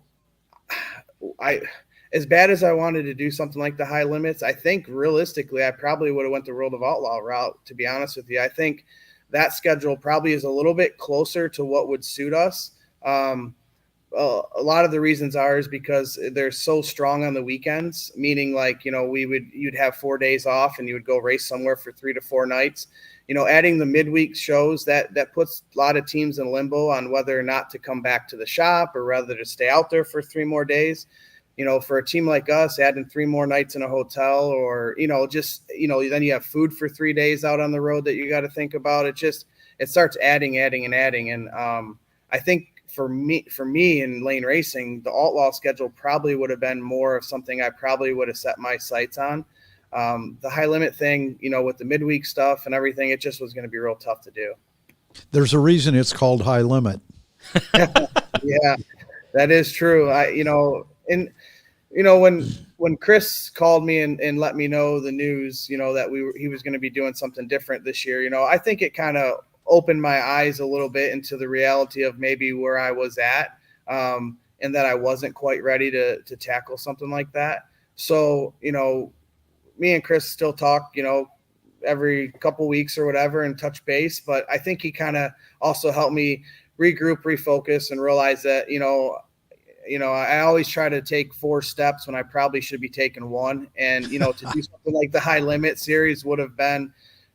Speaker 5: as bad as I wanted to do something like the high limits, I think realistically, I probably would have went the World of Outlaw route, to be honest with you. I think that schedule probably is a little bit closer to what would suit us. A lot of the reasons is because they're so strong on the weekends, meaning like, you'd have 4 days off and you would go race somewhere for 3 to 4 nights. Adding the midweek shows that puts a lot of teams in limbo on whether or not to come back to the shop or rather to stay out there for 3 more days. For a team like us, adding 3 more nights in a hotel or, then you have food for 3 days out on the road that you got to think about. It starts adding. And I think for me in lane racing, the Outlaw schedule probably would have been more of something I probably would have set my sights on. The high limit thing, with the midweek stuff and everything, it just was going to be real tough to do.
Speaker 3: There's a reason it's called high limit.
Speaker 5: Yeah, that is true. When Chris called me and let me know the news, that he was going to be doing something different this year, I think it kind of opened my eyes a little bit into the reality of maybe where I was at, and that I wasn't quite ready to tackle something like that. So, me and Chris still talk, every couple weeks or whatever and touch base. But I think he kind of also helped me regroup, refocus, and realize that, I always try to take 4 steps when I probably should be taking 1. And, to do something like the high limit series would have been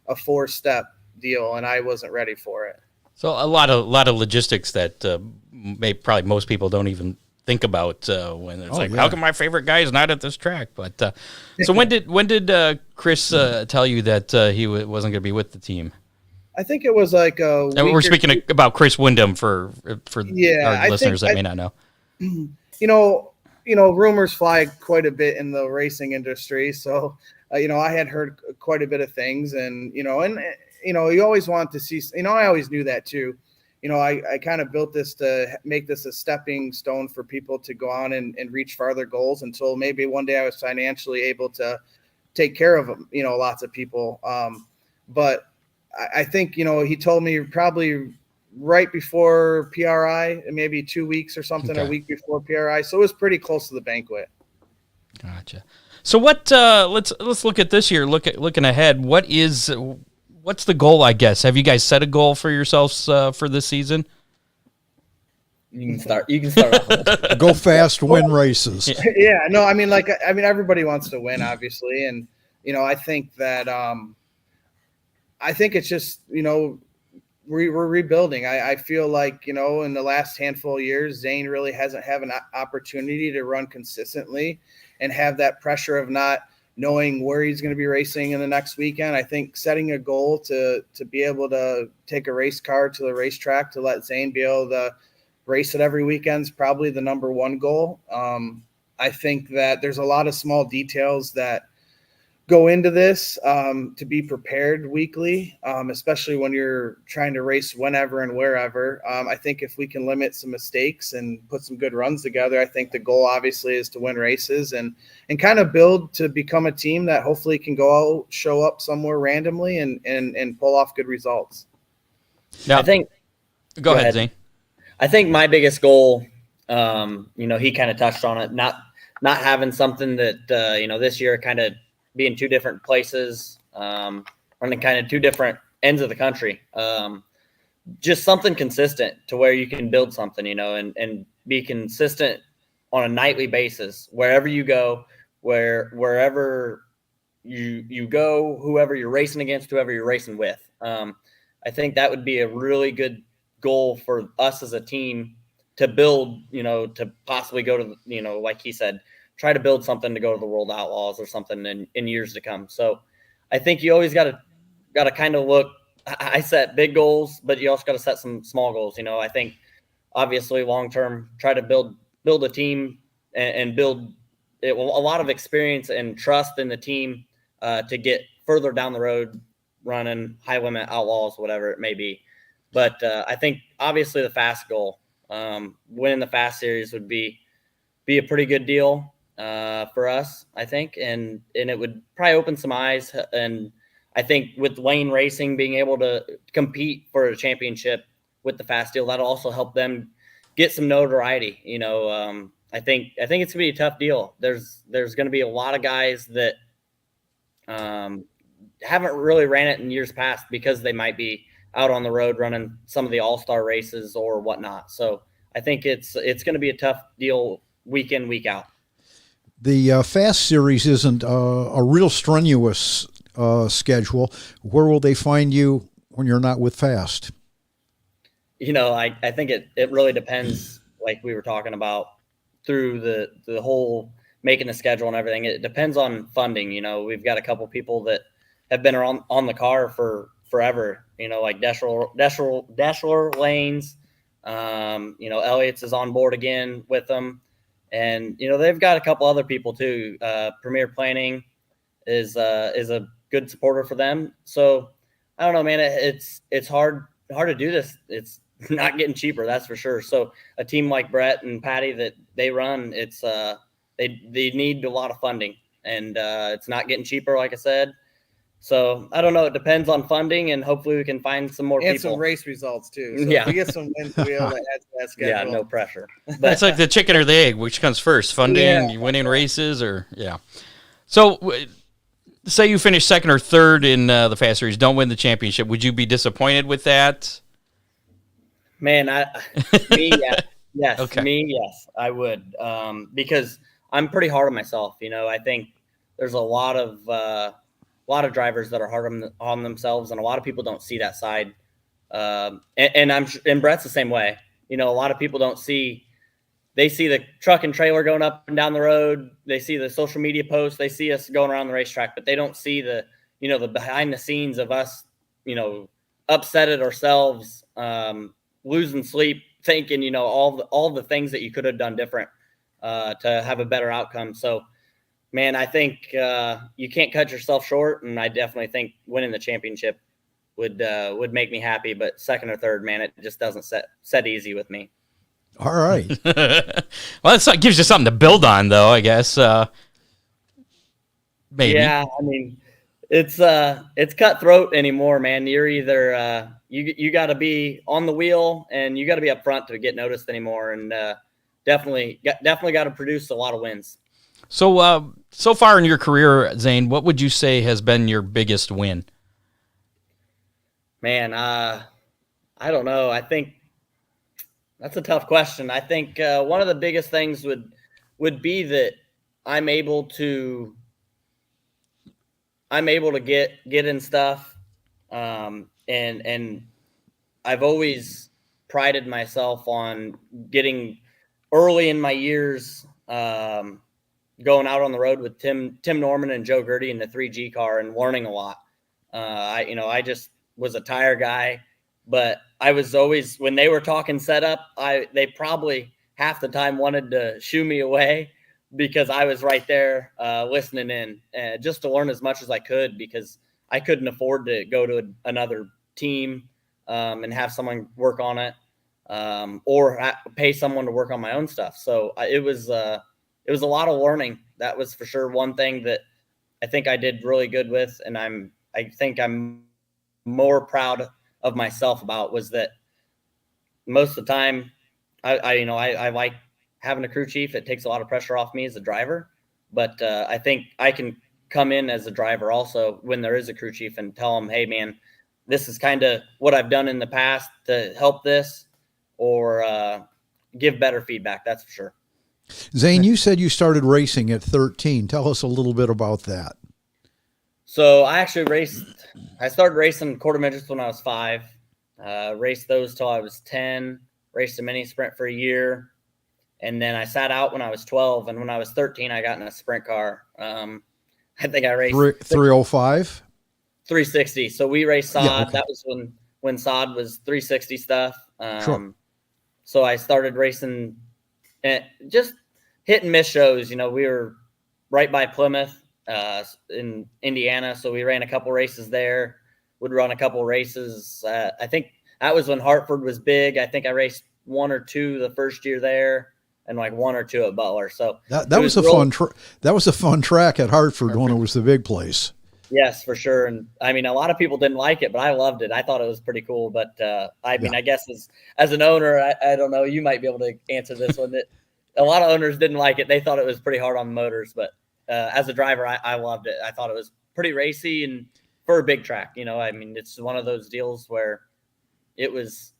Speaker 5: a 4-step deal, and I wasn't ready for it.
Speaker 2: So a lot of logistics that probably most people don't even think about when it's how come my favorite guy is not at this track? But so when did Chris tell you that he wasn't going to be with the team?
Speaker 5: I think it was like a week.
Speaker 2: We're speaking about Chris Wyndham for our listeners that may not know.
Speaker 5: Rumors fly quite a bit in the racing industry. So, I had heard quite a bit of things and you always want to see, I always knew that too. I kind of built this to make this a stepping stone for people to go on and reach farther goals until maybe one day I was financially able to take care of, lots of people. But I think, he told me probably right before PRI, maybe 2 weeks or something, a week before PRI. So it was pretty close to the banquet.
Speaker 2: Gotcha. So what, let's look at this year, looking ahead. What's the goal, I guess? Have you guys set a goal for yourselves for this season?
Speaker 4: You can start.
Speaker 3: Go fast, win races.
Speaker 5: Yeah, no, everybody wants to win, obviously. And, I think that, I think it's just, we're rebuilding. I feel like, in the last handful of years, Zane really hasn't had an opportunity to run consistently and have that pressure of not knowing where he's going to be racing in the next weekend. I think setting a goal to be able to take a race car to the racetrack to let Zane be able to race it every weekend is probably the number one goal. I think that there's a lot of small details that go into this to be prepared weekly, especially when you're trying to race whenever and wherever. I think if we can limit some mistakes and put some good runs together, I think the goal obviously is to win races and kind of build to become a team that hopefully can go out, show up somewhere randomly and pull off good results.
Speaker 2: Now, go ahead, Zane.
Speaker 4: I think my biggest goal, he kind of touched on it, not having something that, this year kind of be in 2 different places, running kind of 2 different ends of the country. Just something consistent to where you can build something, and be consistent on a nightly basis, wherever you go, wherever you go, whoever you're racing against, whoever you're racing with. I think that would be a really good goal for us as a team to build, to possibly go to, like he said, try to build something to go to the World Outlaws or something in years to come. So I think you always got to kind of look. I set big goals, but you also got to set some small goals. I think obviously long term, try to build a team and build a lot of experience and trust in the team to get further down the road running high limit outlaws, whatever it may be. But I think obviously the fast goal, winning the fast series would be a pretty good deal for us, I think, and it would probably open some eyes. And I think with lane racing being able to compete for a championship with the fast deal, that'll also help them get some notoriety. I think it's gonna be a tough deal. There's gonna be a lot of guys that haven't really ran it in years past because they might be out on the road running some of the all-star races or whatnot. So I think it's going to be a tough deal week in, week out.
Speaker 3: The Fast Series isn't a real strenuous schedule. Where will they find you when you're not with Fast?
Speaker 4: I think it really depends, like we were talking about, through the whole making the schedule and everything. It depends on funding. We've got a couple people that have been on the car for forever, like Deschler Lanes. Elliott's is on board again with them. And, they've got a couple other people too. Premier Planning is a good supporter for them. So I don't know, man, it's hard to do this. It's not getting cheaper. That's for sure. So a team like Brett and Patty that they run, it's they need a lot of funding, and it's not getting cheaper, like I said. So I don't know. It depends on funding, and hopefully we can find some more people.
Speaker 5: Some race results too. So
Speaker 4: yeah,
Speaker 5: if we get some wins, we'll be able to add to that schedule.
Speaker 4: Yeah, no pressure.
Speaker 2: But it's like the chicken or the egg. Which comes first? Funding, winning races, or yeah. So, say you finish second or third in the Fast Series, don't win the championship. Would you be disappointed with that?
Speaker 4: Man, yes,
Speaker 2: Okay.
Speaker 4: yes, I would, because I'm pretty hard on myself. I think there's a lot of drivers that are hard on themselves, and a lot of people don't see that side. And Brett's the same way. A lot of people don't see. They see the truck and trailer going up and down the road. They see the social media posts. They see us going around the racetrack, but they don't see the behind the scenes of us, upset at ourselves, losing sleep, thinking, all the things that you could have done different to have a better outcome. So, man, I think you can't cut yourself short, and I definitely think winning the championship would make me happy. But second or third, man, it just doesn't set easy with me.
Speaker 3: All right.
Speaker 2: Well, that gives you something to build on, though, I guess. Maybe.
Speaker 4: Yeah, I mean, it's cutthroat anymore, man. You're either you got to be on the wheel, and you got to be up front to get noticed anymore, and definitely got to produce a lot of wins.
Speaker 2: So, so far in your career, Zane, what would you say has been your biggest win?
Speaker 4: Man, I don't know. I think that's a tough question. I think one of the biggest things would be that I'm able to get in stuff, and I've always prided myself on getting early in my years, going out on the road with Tim Norman and Joe Gertie in the 3G car and learning a lot. I just was a tire guy, but I was always, when they were talking setup, they probably half the time wanted to shoo me away because I was right there listening in, just to learn as much as I could, because I couldn't afford to go to another team and have someone work on it, or pay someone to work on my own stuff. So it was a lot of learning. That was for sure one thing that I think I did really good with, and I think I'm more proud of myself about, was that most of the time I like having a crew chief. It takes a lot of pressure off me as a driver, but I think I can come in as a driver also when there is a crew chief and tell them, hey man, this is kind of what I've done in the past to help this, or give better feedback. That's for sure.
Speaker 3: Zane, you said you started racing at 13. Tell us a little bit about that.
Speaker 4: So I started racing quarter midgets when I was 5, raced those till I was 10, raced a mini sprint for a year. And then I sat out when I was 12. And when I was 13, I got in a sprint car. I think I raced
Speaker 3: 305,
Speaker 4: 360. So we raced sod.
Speaker 3: Yeah, okay.
Speaker 4: That was when sod was 360 stuff.
Speaker 3: Sure.
Speaker 4: So I started racing, just hit and miss shows. We were right by Plymouth in Indiana, so we ran a couple races there. would run a couple races. I think that was when Hartford was big. I think I raced 1 or 2 the first year there, and like 1 or 2 at Butler. So
Speaker 3: that was a fun track at Hartford when it was the big place.
Speaker 4: Yes, for sure. And I mean, a lot of people didn't like it, but I loved it. I thought it was pretty cool. But I mean, I guess as an owner, I don't know, you might be able to answer this one. That a lot of owners didn't like it. They thought it was pretty hard on the motors. But as a driver, I loved it. I thought it was pretty racy and for a big track. You know, I mean, it's one of those deals where it was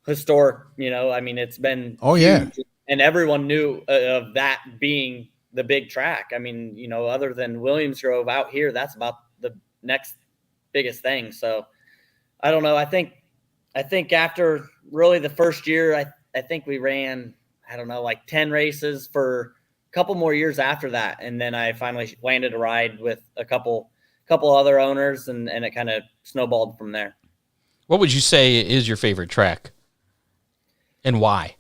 Speaker 4: historic. You know, I mean, it's been huge, and everyone knew of that being the big track. I mean, you know, other than Williams Grove out here, that's about the next biggest thing. So I don't know. I think after really the first year, I think we ran, I don't know, like 10 races for a couple more years after that. And then I finally landed a ride with a couple other owners, and it kind of snowballed from there. What
Speaker 2: would you say is your favorite track and why?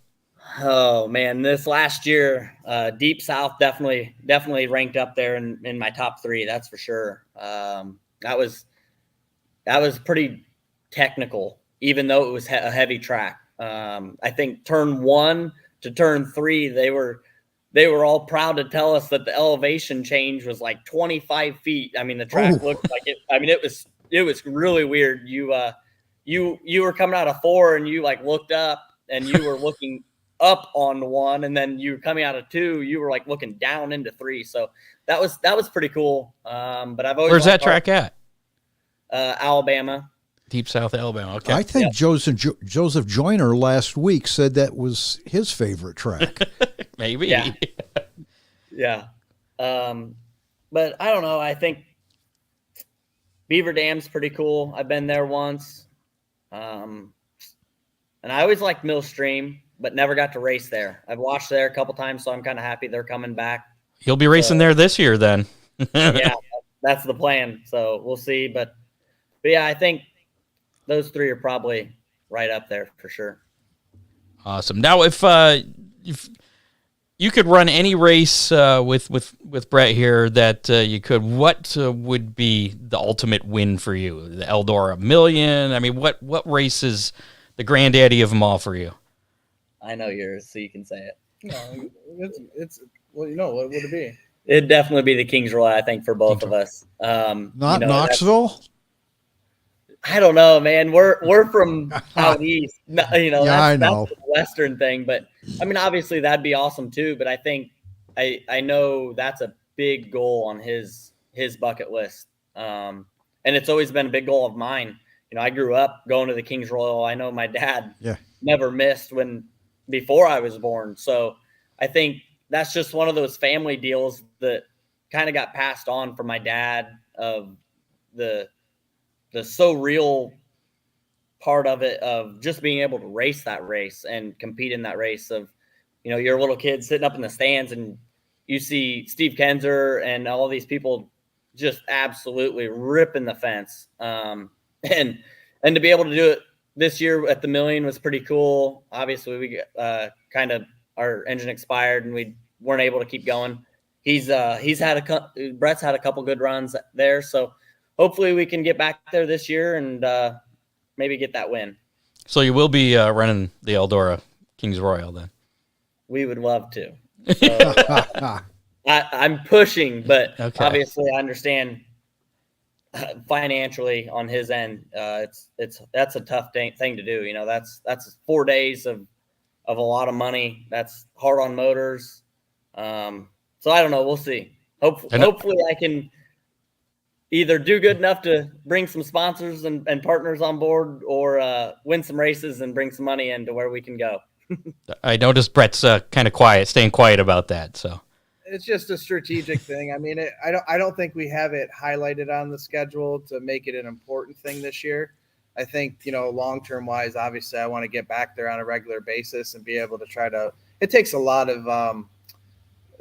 Speaker 4: Oh man, this last year, Deep South definitely ranked up there in my top 3. That's for sure. That was pretty technical, even though it was a heavy track. I think turn 1 to turn 3, they were all proud to tell us that the elevation change was like 25 feet. I mean, the track looked like it. I mean, it was really weird. You were coming out of 4 and you like looked up and you were looking up on 1, and then you were coming out of 2, you were like looking down into 3. So that was pretty cool. But I've always,
Speaker 2: where's that track at?
Speaker 4: Alabama.
Speaker 2: Deep South Alabama. Okay.
Speaker 3: I think Joseph Joyner last week said that was his favorite track.
Speaker 2: Maybe.
Speaker 4: Yeah. Yeah. But I don't know. I think Beaver Dam's pretty cool. I've been there once. And I always liked Millstream, but never got to race there. I've watched there a couple times, so I'm kind of happy they're coming back.
Speaker 2: You'll be racing there this year then.
Speaker 4: Yeah, that's the plan. So we'll see. But yeah, I think those 3 are probably right up there for sure.
Speaker 2: Awesome. Now, if you could run any race with Brett here that you could, what would be the ultimate win for you? The Eldora Million? I mean, what race is the granddaddy of them all for you?
Speaker 4: I know yours, so you can say it.
Speaker 5: No, it's well, you know, what would it be?
Speaker 4: It'd definitely be the Kings Royal, I think, for both of us.
Speaker 3: Not Knoxville?
Speaker 4: I don't know, man. We're from out east. You know,
Speaker 3: yeah,
Speaker 4: that's the Western thing. But I mean, obviously that'd be awesome too. But I think I know that's a big goal on his bucket list. And it's always been a big goal of mine. You know, I grew up going to the Kings Royal. I know my dad never missed before I was born. So I think that's just one of those family deals that kind of got passed on from my dad, of the so real part of it, of just being able to race that race and compete in that race. Of, you know, you're a little kid sitting up in the stands and you see Steve Kenzer and all these people just absolutely ripping the fence. And to be able to do it this year at the Million was pretty cool. Obviously, we kind of, our engine expired and we weren't able to keep going. Brett's had a couple good runs there, so hopefully we can get back there this year and maybe get that win.
Speaker 2: So you will be running the Eldora Kings Royal then?
Speaker 4: We would love to. So, I'm pushing, but obviously I understand financially on his end, that's a tough thing to do. You know, that's 4 days of a lot of money. That's hard on motors. So I don't know. We'll see. Hopefully I can either do good enough to bring some sponsors and partners on board, or win some races and bring some money in to where we can go.
Speaker 2: I noticed Brett's kind of staying quiet about that. So
Speaker 5: it's just a strategic thing. I mean, I don't think we have it highlighted on the schedule to make it an important thing this year. I think, you know, long-term wise, obviously I want to get back there on a regular basis and be able to it takes a lot of,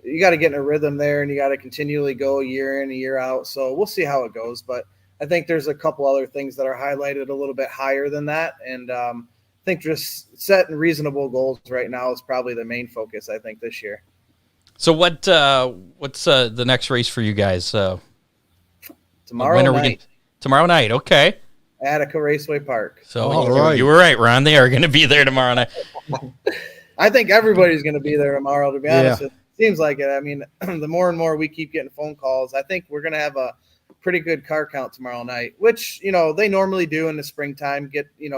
Speaker 5: you got to get in a rhythm there, and you got to continually go year in and year out. So we'll see how it goes. But I think there's a couple other things that are highlighted a little bit higher than that. And I think just setting reasonable goals right now is probably the main focus, I think, this year.
Speaker 2: So what's the next race for you guys?
Speaker 5: Tomorrow night.
Speaker 2: Tomorrow night. Okay.
Speaker 5: Attica Raceway Park.
Speaker 2: So
Speaker 3: All
Speaker 2: you,
Speaker 3: right.
Speaker 2: you were right, Ron. They are going to be there tomorrow night.
Speaker 5: I think everybody's going to be there tomorrow, to be honest.
Speaker 3: Yeah.
Speaker 5: It seems like it. I mean, the more and more we keep getting phone calls, I think we're going to have a pretty good car count tomorrow night, which, they normally do in the springtime,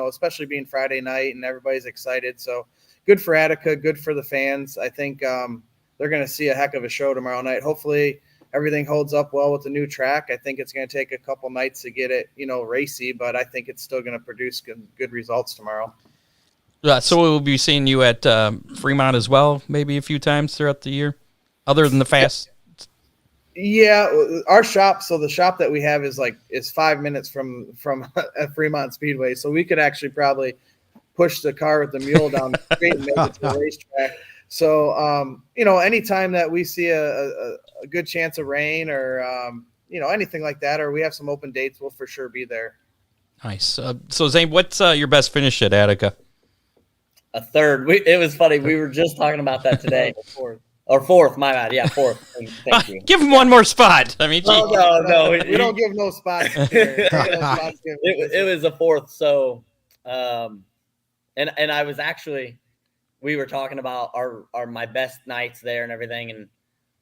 Speaker 5: especially being Friday night and everybody's excited. So good for Attica, good for the fans. I think they're going to see a heck of a show tomorrow night. Hopefully everything holds up well with the new track. I think it's going to take a couple nights to get it, racy, but I think it's still going to produce good results tomorrow.
Speaker 2: So we'll be seeing you at Fremont as well, maybe a few times throughout the year, other than the fast.
Speaker 5: Yeah, our shop. So the shop that we have is 5 minutes from Fremont Speedway. So we could actually probably push the car with the mule down the street and make it to the racetrack. So, anytime that we see a good chance of rain or, anything like that, or we have some open dates, we'll for sure be there.
Speaker 2: Nice. So Zane, what's your best finish at Attica?
Speaker 4: A third. It was funny. We were just talking about that today. Fourth, my bad. Yeah, fourth. Thank you.
Speaker 2: Give him one more spot. I mean,
Speaker 4: no.
Speaker 5: We don't give no spots.
Speaker 4: It was a fourth. So, and I was actually, we were talking about our my best nights there and everything, and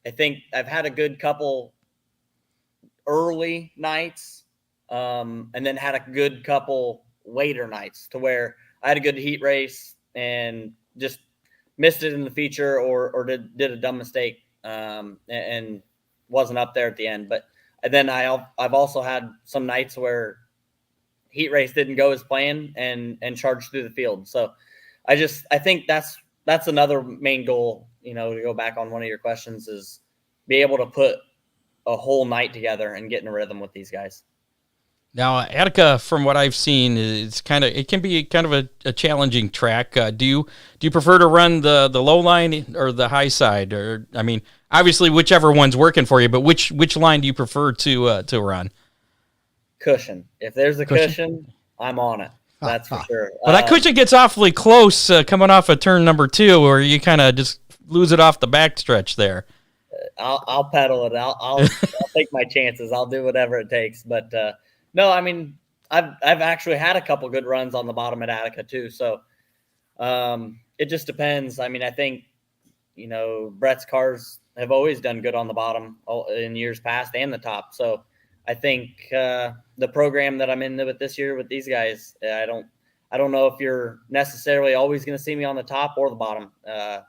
Speaker 4: I think I've had a good couple early nights, and then had a good couple later nights to where I had a good heat race and just missed it in the feature or did a dumb mistake and wasn't up there at the end. But then I've also had some nights where heat race didn't go as planned and charged through the field. So I think that's another main goal, to go back on one of your questions, is be able to put a whole night together and get in a rhythm with these guys.
Speaker 2: Now, Attica, from what I've seen, it can be kind of a challenging track. Do you prefer to run the low line or the high side? Or, I mean, obviously whichever one's working for you, but which line do you prefer to run?
Speaker 4: Cushion. If there's a cushion, I'm on it. That's for sure.
Speaker 2: Well, that cushion gets awfully close coming off of turn number 2, where you kind of just lose it off the backstretch there.
Speaker 4: I'll pedal it. I'll take my chances. I'll do whatever it takes. But no, I mean, I've actually had a couple good runs on the bottom at Attica too. So it just depends. I mean, I think, Brett's cars have always done good on the bottom in years past and the top. So I think the program that I'm in with this year with these guys, I don't know if you're necessarily always going to see me on the top or the bottom.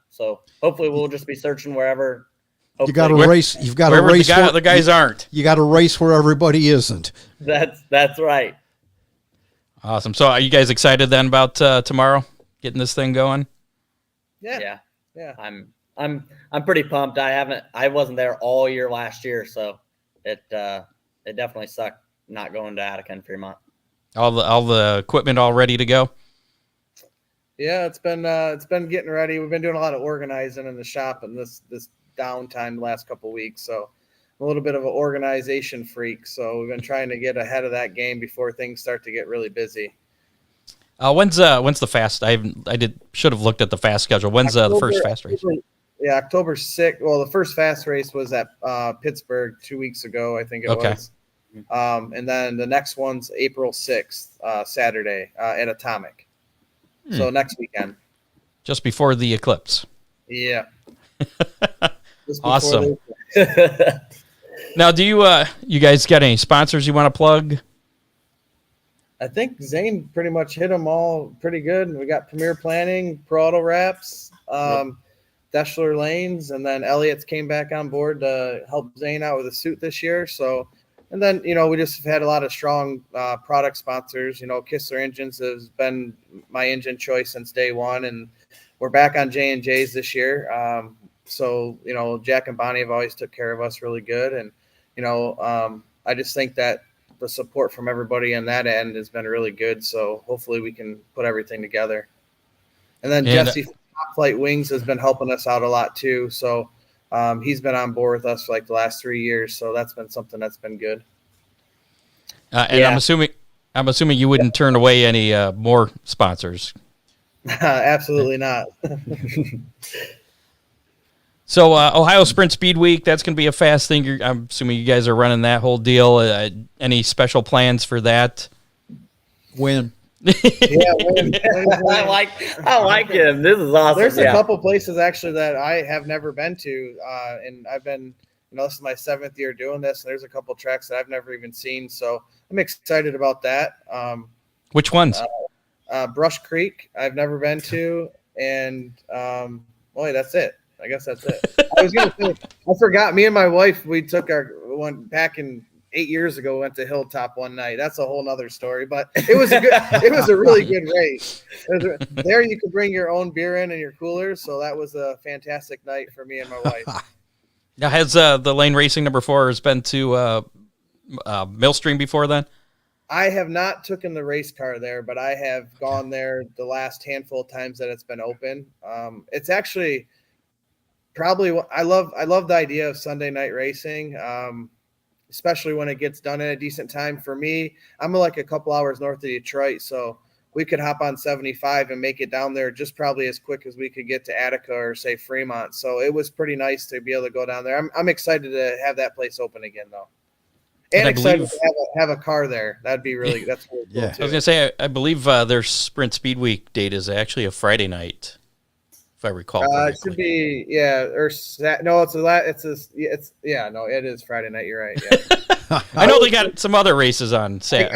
Speaker 4: So hopefully we'll just be searching wherever.
Speaker 3: You got to race. You've got to race.
Speaker 2: The guys aren't.
Speaker 3: You got to race where everybody isn't.
Speaker 4: That's right.
Speaker 2: Awesome. So, are you guys excited then about tomorrow, getting this thing going?
Speaker 5: Yeah.
Speaker 4: I'm pretty pumped. I wasn't there all year last year, so it definitely sucked not going to Attica and Fremont. All
Speaker 2: the equipment all ready to go.
Speaker 5: Yeah, it's been getting ready. We've been doing a lot of organizing in the shop and this downtime the last couple of weeks, so I'm a little bit of an organization freak, so we've been trying to get ahead of that game before things start to get really busy.
Speaker 2: When's the fast? I should have looked at the fast schedule. When's the first fast race?
Speaker 5: Yeah, October 6th. Well, the first fast race was at Pittsburgh 2 weeks ago, I think it was. And then the next one's April 6th, Saturday at Atomic. So next weekend. Just
Speaker 2: before the eclipse.
Speaker 5: Yeah.
Speaker 2: Awesome. Now, do you guys got any sponsors you want to plug?
Speaker 5: I think Zane pretty much hit them all pretty good. We got Premier Planning, Pro Auto Wraps, Deschler Lanes, and then Elliott's came back on board to help Zane out with a suit this year. So, and then, we just have had a lot of strong product sponsors. Kistler Engines has been my engine choice since day one, and we're back on J&J's this year. So, Jack and Bonnie have always took care of us really good. And, I just think that the support from everybody on that end has been really good. So hopefully we can put everything together. And then Jesse from Top Flight Wings has been helping us out a lot too. So he's been on board with us for like the last 3 years. So that's been something that's been good.
Speaker 2: And I'm assuming you wouldn't turn away any more sponsors.
Speaker 5: Absolutely not.
Speaker 2: So Ohio Sprint Speed Week, that's going to be a fast thing. I'm assuming you guys are running that whole deal. Any special plans for that?
Speaker 3: Win.
Speaker 5: Yeah,
Speaker 4: I like him. This is awesome.
Speaker 5: There's a couple places actually that I have never been to, and I've been, this is my 7th year doing this. And there's a couple tracks that I've never even seen, so I'm excited about that.
Speaker 2: Which ones?
Speaker 5: Brush Creek, I've never been to, and boy, that's it. I guess that's it. I was gonna say, I forgot. Me and my wife, we took our one back in 8 years ago. Went to Hilltop one night. That's a whole nother story, but it was a good. It was a really good race. There, you could bring your own beer in and your coolers, so that was a fantastic night for me and my wife.
Speaker 2: Now, has the Lane Racing number 4 has been to Millstream before then?
Speaker 5: I have not taken the race car there, but I have gone there the last handful of times that it's been open. It's actually probably I love the idea of Sunday night racing, especially when it gets done in a decent time. For me, I'm like a couple hours north of Detroit, so we could hop on 75 and make it down there just probably as quick as we could get to Attica or say Fremont. So it was pretty nice to be able to go down there. I'm excited to have that place open again though. And excited to have a car there. That's really cool too.
Speaker 2: I was going to say, I believe their Sprint Speed Week date is actually a Friday night, if I recall correctly.
Speaker 5: It should be, it is Friday night. You're right. Yeah.
Speaker 2: I know they got some other races on Sunday.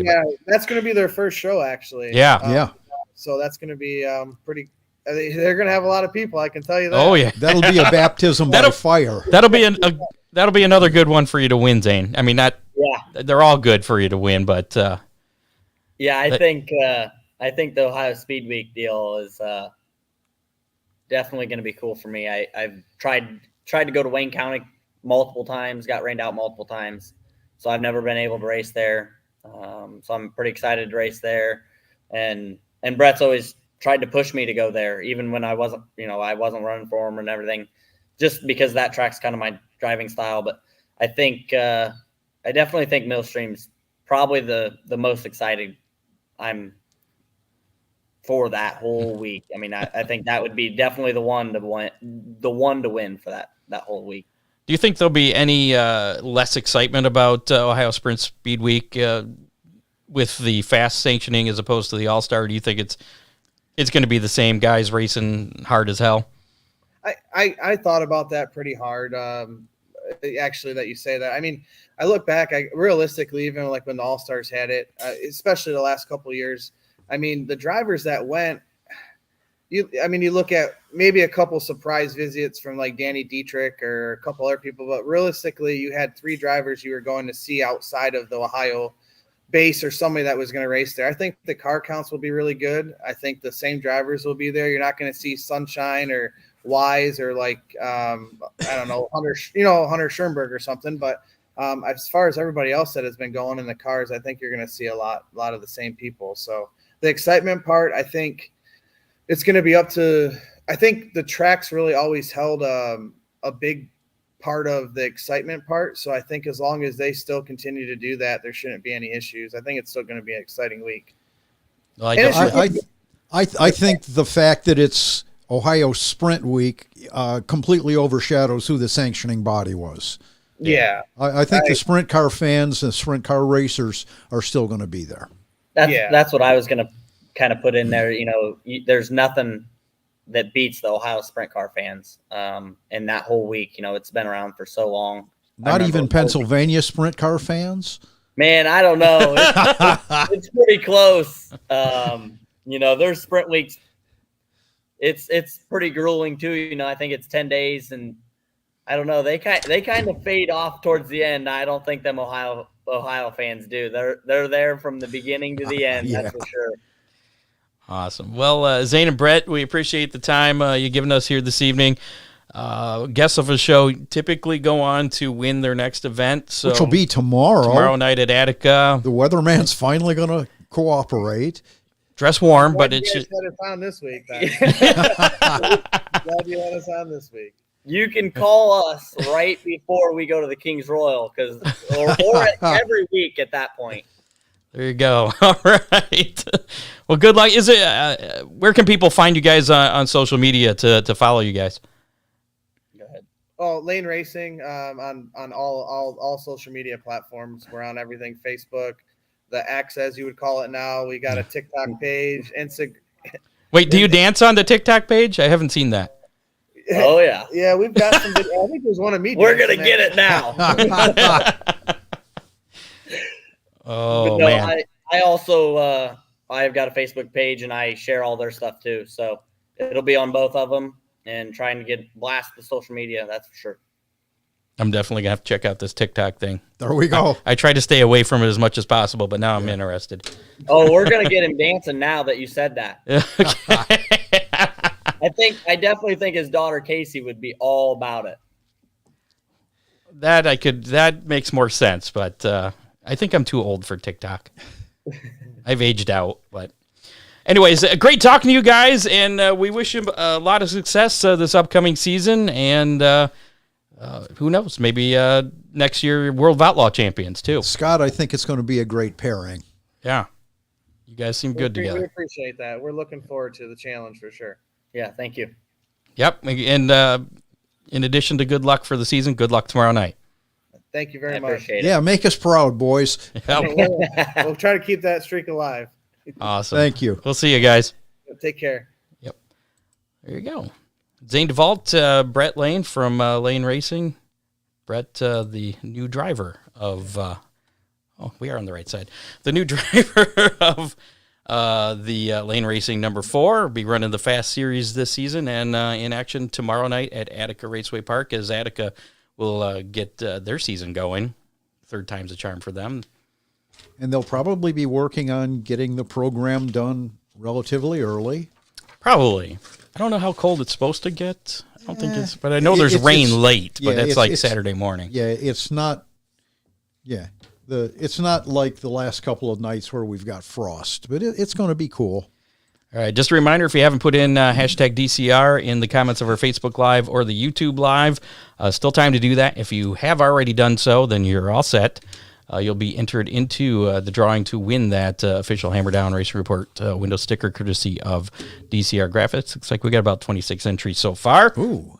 Speaker 5: Yeah, that's going to be their first show, actually.
Speaker 2: Yeah.
Speaker 5: So that's going to be pretty. They're going to have a lot of people. I can tell you that.
Speaker 2: Oh yeah,
Speaker 3: that'll be a baptism by fire.
Speaker 2: That'll be another good one for you to win, Zane. I mean, they're all good for you to win, but
Speaker 4: I think the Ohio Speed Week deal is definitely going to be cool for me. I've tried to go to Wayne County multiple times, got rained out multiple times, so I've never been able to race there. So I'm pretty excited to race there, and Brett's always tried to push me to go there, even when I wasn't running for him and everything, just because that track's kind of my driving style. But I definitely think Millstream's probably the most excited I'm for that whole week. I mean, I think that would be definitely the one to win for that whole week.
Speaker 2: Do you think there'll be any less excitement about Ohio Sprint Speed Week with the fast sanctioning as opposed to the All-Star? Do you think it's going to be the same guys racing hard as hell?
Speaker 5: I thought about that pretty hard. Actually, that you say that. I mean, I look back. Realistically, even like when the All-Stars had it, especially the last couple of years. I mean, the drivers that went. You look at maybe a couple surprise visits from like Danny Dietrich or a couple other people, but realistically, you had 3 drivers you were going to see outside of the Ohio base or somebody that was going to race there. I think the car counts will be really good. I think the same drivers will be there. You're not going to see Sunshine or Wise or like I don't know, Hunter Schoenberg or something. But as far as everybody else that has been going in the cars, I think you're going to see a lot of the same people. So the excitement part, I think it's going to be up to. I think the tracks really always held a big part of the excitement part. So I think as long as they still continue to do that, there shouldn't be any issues. I think it's still going to be an exciting week.
Speaker 3: I think the fact that it's Ohio Sprint Week completely overshadows who the sanctioning body was.
Speaker 5: Yeah.
Speaker 3: I think the sprint car fans and sprint car racers are still going to be there.
Speaker 4: That's what I was going to kind of put in there. There's nothing that beats the Ohio sprint car fans in that whole week. It's been around for so long.
Speaker 3: Not even Pennsylvania sprint car fans?
Speaker 4: Man, I don't know. It's pretty close. There's sprint weeks. It's pretty grueling too. I think it's 10 days, and I don't know. They kind of fade off towards the end. I don't think them Ohio fans do. They're there from the beginning to the end. That's for sure.
Speaker 2: Awesome. Well, Zane and Brett, we appreciate the time you've given us here this evening. Guests of the show typically go on to win their next event. So
Speaker 3: which will be tomorrow.
Speaker 2: Tomorrow night at Attica.
Speaker 3: The weatherman's finally going to cooperate.
Speaker 2: Dress warm, but it should.
Speaker 5: Let us on this week. Glad you let us on this week.
Speaker 4: You can call us right before we go to the King's Royal, or every week at that point.
Speaker 2: There you go. All right. Well, good luck. Is it? Where can people find you guys on social media to follow you guys?
Speaker 5: Lane Racing on all social media platforms. We're on everything: Facebook, the X, as you would call it now. We got a TikTok page, Instagram.
Speaker 2: Wait, do you dance on the Tiktok page? I haven't seen that.
Speaker 4: Oh yeah,
Speaker 5: Yeah, we've got some. I think there's one of me.
Speaker 4: we're gonna
Speaker 5: dancing
Speaker 4: get
Speaker 5: there.
Speaker 4: it now.
Speaker 2: Oh,
Speaker 4: But no,
Speaker 2: man.
Speaker 4: I also I've got a Facebook page and I share all their stuff too. So it'll be on both of them and trying to get blast the social media. That's for sure.
Speaker 2: I'm definitely going to have to check out this TikTok thing.
Speaker 3: There we go.
Speaker 2: I try to stay away from it as much as possible, but now I'm interested.
Speaker 4: Oh, we're gonna get him dancing now that you said that. I definitely think his daughter Casey would be all about it.
Speaker 2: That makes more sense, but I think I'm too old for TikTok. I've aged out, but anyways, great talking to you guys, and we wish you a lot of success this upcoming season, and who knows, maybe next year World of Outlaw champions too.
Speaker 3: Scott, I think it's going to be a great pairing.
Speaker 2: Yeah, you guys seem good
Speaker 5: We
Speaker 2: together.
Speaker 5: appreciate that. We're looking forward to the challenge for sure.
Speaker 4: Yeah, thank you.
Speaker 2: Yep, and in addition to good luck for the season, good luck tomorrow night.
Speaker 5: Thank you
Speaker 4: I
Speaker 5: very much.
Speaker 4: appreciate it.
Speaker 3: Yeah, make us proud, boys.
Speaker 5: We'll try to keep that streak alive.
Speaker 2: Awesome.
Speaker 3: Thank you.
Speaker 2: We'll see you guys.
Speaker 5: Take care.
Speaker 2: Yep. There you go. Zane DeVault, Brett Lane from Lane Racing. Brett, the new driver of, we are on the right side. The new driver of the Lane Racing number 4 will be running the Fast Series this season and in action tomorrow night at Attica Raceway Park as Attica will get their season going. Third time's a charm for them.
Speaker 3: And they'll probably be working on getting the program done relatively early.
Speaker 2: Probably. I don't know how cold it's supposed to get. I don't think but I know there's rain late, but that's like Saturday morning.
Speaker 3: Yeah, it's not. Yeah, it's not like the last couple of nights where we've got frost, but it's going to be cool.
Speaker 2: All right, just a reminder, if you haven't put in hashtag DCR in the comments of our Facebook Live or the YouTube Live, still time to do that. If you have already done so, then you're all set. You'll be entered into the drawing to win that official Hammer Down Race Report window sticker courtesy of DCR Graphics. Looks like we got about 26 entries so far.
Speaker 3: Ooh.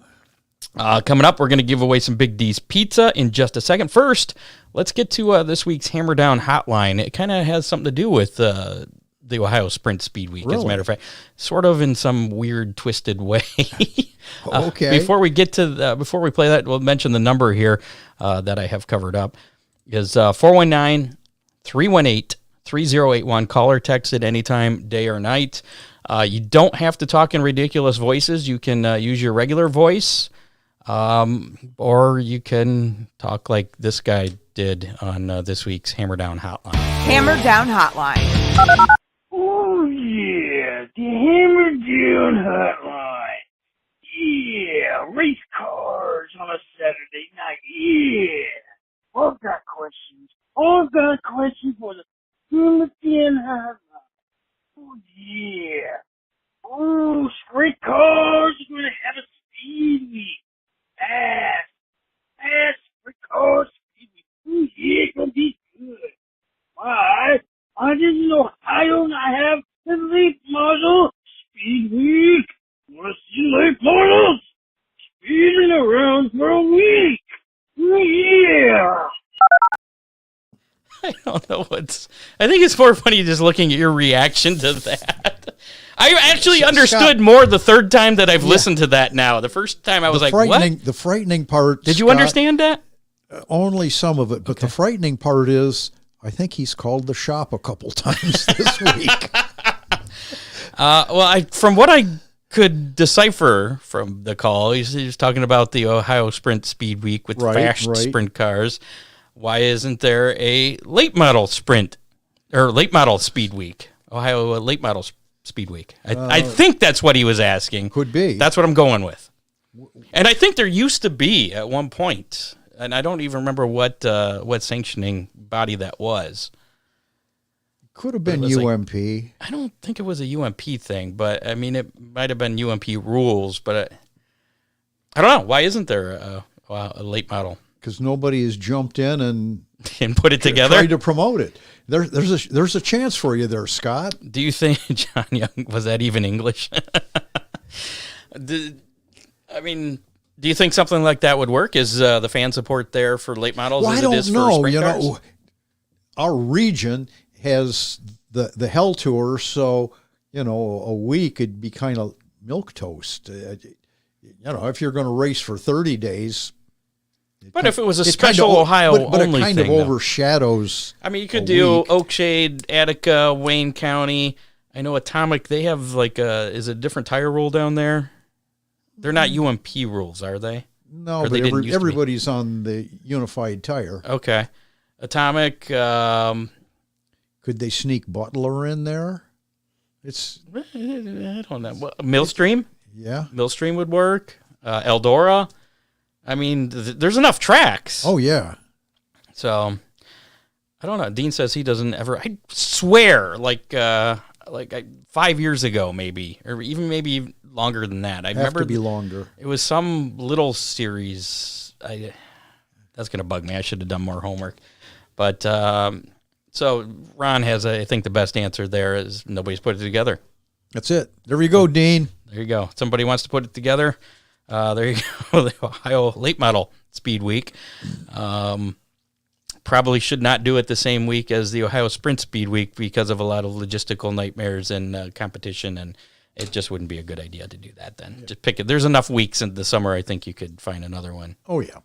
Speaker 2: Coming up, we're going to give away some Big D's Pizza in just a second. First, let's get to this week's Hammer Down Hotline. It kind of has something to do with the Ohio Sprint Speed Week, as a matter of fact, sort of in some weird, twisted way.
Speaker 3: Okay.
Speaker 2: Before we get to before we play that, we'll mention the number here that I have covered up is 419-318-3081. Call or text at any time, day or night. You don't have to talk in ridiculous voices. You can use your regular voice, or you can talk like this guy did on this week's Hammer Down Hotline.
Speaker 1: Hammer Down Hotline.
Speaker 6: Oh, yeah, the Hammer Down Hotline. Yeah, race cars on a Saturday night. Yeah. I've got questions. I've got questions for the Hammer Down Hotline. Oh, yeah. Oh, sprint cars are going to have a speed week. Fast sprint cars speed week. Oh, yeah, it's going to be good. Why? I didn't know I don't have the late model speed week. Want to see late models speeding around for a week. Oh, yeah.
Speaker 2: I don't know I think it's more funny just looking at your reaction to that. I actually understood more the third time that I've listened to that now. The first time I was like, what?
Speaker 3: The frightening part.
Speaker 2: Did you
Speaker 3: Scott,
Speaker 2: understand that?
Speaker 3: Only some of it, but the frightening part is I think he's called the shop a couple times this week.
Speaker 2: From what I could decipher from the call, he's talking about the Ohio Sprint Speed Week with fast sprint cars. Why isn't there a late model sprint or late model speed week? Ohio late model speed week. I think that's what he was asking.
Speaker 3: Could be.
Speaker 2: That's what I'm going with. And I think there used to be at one point, and I don't even remember what sanctioning body that was.
Speaker 3: Could have been UMP.
Speaker 2: I don't think it was a UMP thing, but I mean, it might have been UMP rules, but I don't know. Why isn't there a late model?
Speaker 3: Because nobody has jumped in and
Speaker 2: put it together.
Speaker 3: Tried to promote it. There's a chance for you there, Scott.
Speaker 2: Do you think John Young was that even English? I mean, Do you think something like that would work? Is the fan support there for late models
Speaker 3: Well,
Speaker 2: as
Speaker 3: I don't
Speaker 2: it is for
Speaker 3: know.
Speaker 2: sprint cars?
Speaker 3: Our region has the Hell Tour, so a week could be kind of milk toast. If you're going to race for 30 days.
Speaker 2: But if it was a special Ohio
Speaker 3: but
Speaker 2: only
Speaker 3: it kind
Speaker 2: thing,
Speaker 3: of overshadows.
Speaker 2: I mean, you could do
Speaker 3: week.
Speaker 2: Oakshade, Attica, Wayne County. I know Atomic, they have is it a different tire rule down there? They're not UMP rules, are they?
Speaker 3: No,
Speaker 2: Or
Speaker 3: but
Speaker 2: they didn't used to be.
Speaker 3: everybody's on the unified tire.
Speaker 2: Okay. Atomic,
Speaker 3: Could they sneak Butler in there?
Speaker 2: I don't know. Millstream?
Speaker 3: Yeah.
Speaker 2: Millstream would work. Eldora. I mean, there's enough tracks.
Speaker 3: Oh, yeah.
Speaker 2: So, I don't know. Dean says he doesn't ever. I swear, 5 years ago, maybe, or even maybe longer than that. I remember
Speaker 3: to be longer.
Speaker 2: It was some little series. That's gonna bug me. I should have done more homework. But so Ron has, I think, the best answer there is nobody's put it together.
Speaker 3: That's it. There you go, Dean.
Speaker 2: There you go. Somebody wants to put it together. There you go. The Ohio Late Model Speed Week. Probably should not do it the same week as the Ohio Sprint Speed Week because of a lot of logistical nightmares and competition, and it just wouldn't be a good idea to do that then. Yeah. Just pick it. There's enough weeks in the summer, I think you could find another one.
Speaker 3: Oh, yeah.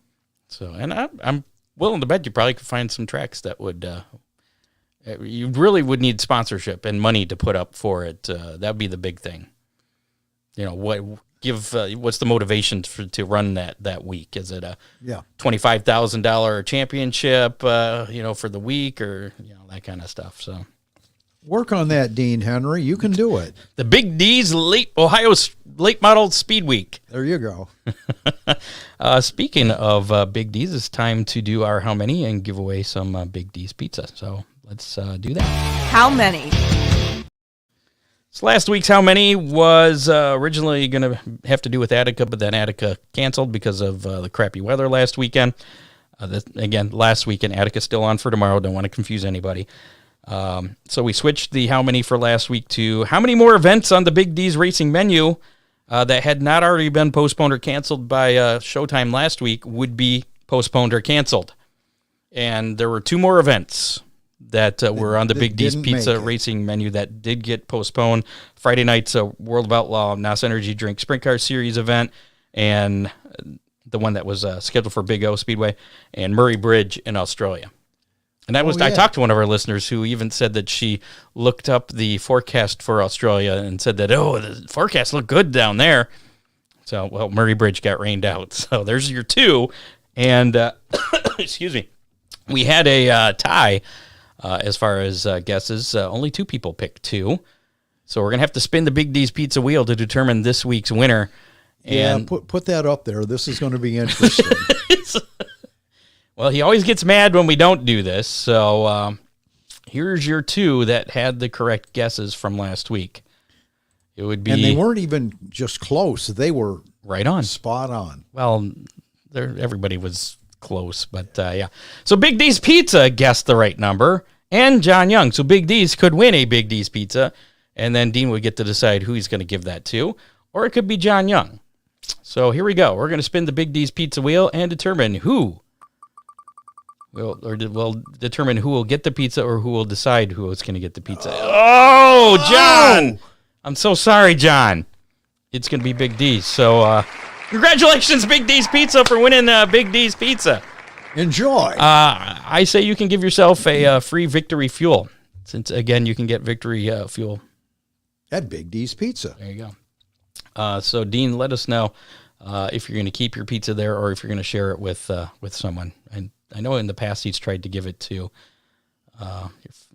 Speaker 2: So, and I'm willing to bet you probably could find some tracks that would, you really would need sponsorship and money to put up for it. That would be the big thing. What's the motivation to run that week? Is it a $25,000 championship, for the week, or that kind of stuff? So
Speaker 3: work on that, Dean Henry. You can do it.
Speaker 2: The Big D's Ohio Late Model Speed Week.
Speaker 3: There you go.
Speaker 2: Speaking of Big D's, it's time to do our How Many and give away some Big D's pizza. So let's do that.
Speaker 1: How many?
Speaker 2: So last week's How Many was originally going to have to do with Attica, but then Attica canceled because of the crappy weather last weekend. Last weekend, Attica's still on for tomorrow. Don't want to confuse anybody. So we switched the How Many for last week to how many more events on the Big D's racing menu that had not already been postponed or canceled by Showtime last week would be postponed or canceled. And there were two more events that were on the Big D's Pizza racing menu that did get postponed. Friday night's World of Outlaw NOS Energy Drink Sprint Car Series event, and the one that was scheduled for Big O Speedway, and Murray Bridge in Australia. And that was I talked to one of our listeners who even said that she looked up the forecast for Australia and said that, the forecast looked good down there. So, Murray Bridge got rained out. So there's your two. And, excuse me, we had a tie. As far as guesses, only two people picked two. So we're going to have to spin the Big D's Pizza wheel to determine this week's winner. And
Speaker 3: put that up there. This is going to be interesting.
Speaker 2: Well, he always gets mad when we don't do this. So here's your two that had the correct guesses from last week. It would be,
Speaker 3: and they weren't even just close. They were
Speaker 2: right on.
Speaker 3: Spot on.
Speaker 2: Well, everybody was close, but yeah. So Big D's Pizza guessed the right number, and John Young. So Big D's could win a Big D's Pizza, and then Dean would get to decide who he's going to give that to, or it could be John Young. So here we go. We're going to spin the Big D's Pizza wheel and determine who we'll determine who will get the pizza or who will decide who is going to get the pizza. Oh, John! I'm so sorry, John. It's going to be Big D's. So, congratulations, Big D's Pizza, for winning Big D's Pizza.
Speaker 3: Enjoy.
Speaker 2: I say you can give yourself a free Victory Fuel, since, again, you can get Victory Fuel
Speaker 3: at Big D's Pizza.
Speaker 2: There you go. So, Dean, let us know if you're going to keep your pizza there or if you're going to share it with someone. And I know in the past he's tried to give it to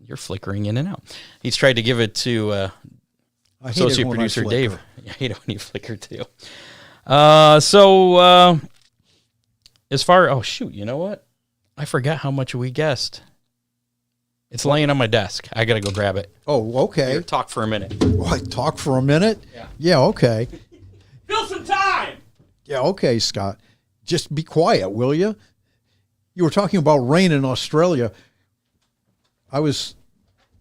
Speaker 2: you're flickering in and out. He's tried to give it to associate producer Dave. Yeah, I hate when you flicker too. So as far, you know what? I forgot how much we guessed. It's laying on my desk. I got to go grab it.
Speaker 3: Oh, okay.
Speaker 2: Here, talk for a minute.
Speaker 3: What, talk for a minute?
Speaker 2: Yeah.
Speaker 3: Yeah, okay.
Speaker 2: Fill some time.
Speaker 3: Yeah, okay, Scott. Just be quiet, will you? You were talking about rain in Australia. I was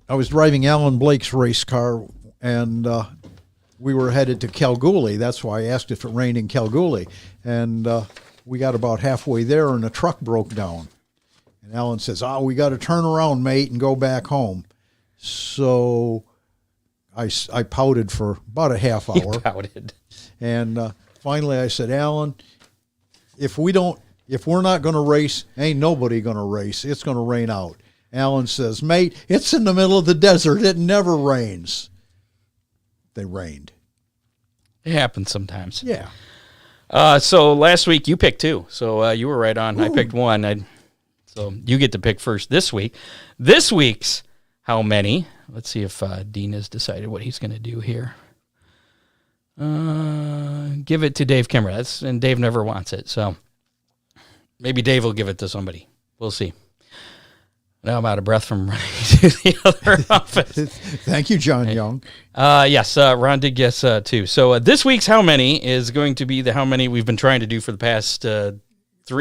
Speaker 3: driving Alan Blake's race car, and we were headed to Kalgoorlie. That's why I asked if it rained in Kalgoorlie. And we got about halfway there, and the truck broke down. And Alan says, we got to turn around, mate, and go back home. So I pouted for about a half hour.
Speaker 2: You pouted.
Speaker 3: And finally I said, Alan, if we're not going to race, ain't nobody going to race. It's going to rain out. Alan says, mate, it's in the middle of the desert. It never rains. They rained.
Speaker 2: It happens sometimes.
Speaker 3: Yeah.
Speaker 2: So last week you picked 2. So you were right on. Ooh. I picked 1. So you get to pick first this week. This week's how many? Let's see if Dean has decided what he's going to do here. Give it to Dave Kimmer. And Dave never wants it. So maybe Dave will give it to somebody. We'll see. Now I'm out of breath from running to the other office.
Speaker 3: Thank you, John Young.
Speaker 2: Yes, Ron did guess 2. So this week's how many is going to be the how many we've been trying to do for the past 3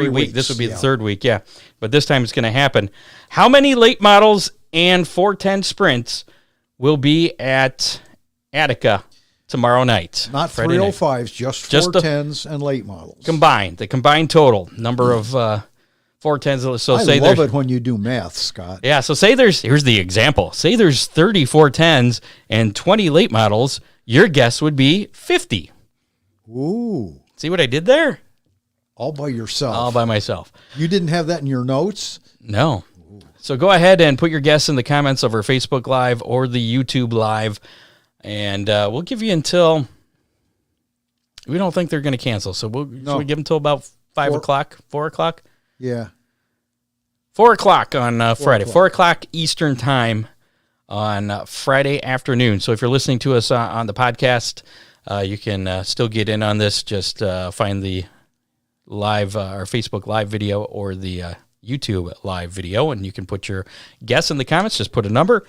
Speaker 2: weeks. This would be the third week, yeah. But this time it's going to happen. How many late models and 410 sprints will be at Attica tomorrow night?
Speaker 3: Not 305s, just 410s and late models.
Speaker 2: Combined, the combined total number of 410s. So
Speaker 3: I love it when you do math, Scott.
Speaker 2: Yeah, so say here's the example. Say there's 30 410s and 20 late models. Your guess would be 50.
Speaker 3: Ooh.
Speaker 2: See what I did there?
Speaker 3: All by yourself.
Speaker 2: All by myself.
Speaker 3: You didn't have that in your notes?
Speaker 2: No. So go ahead and put your guess in the comments of our Facebook Live or the YouTube Live, and we'll give you until, we don't think they're going to cancel, so should we give them until about 5 o'clock, 4 o'clock?
Speaker 3: Yeah.
Speaker 2: 4 o'clock on Friday, 4 o'clock Eastern time on Friday afternoon. So if you're listening to us on the podcast, you can still get in on this. Just find the live, our Facebook Live video or the YouTube live video, and you can put your guess in the comments. Just put a number,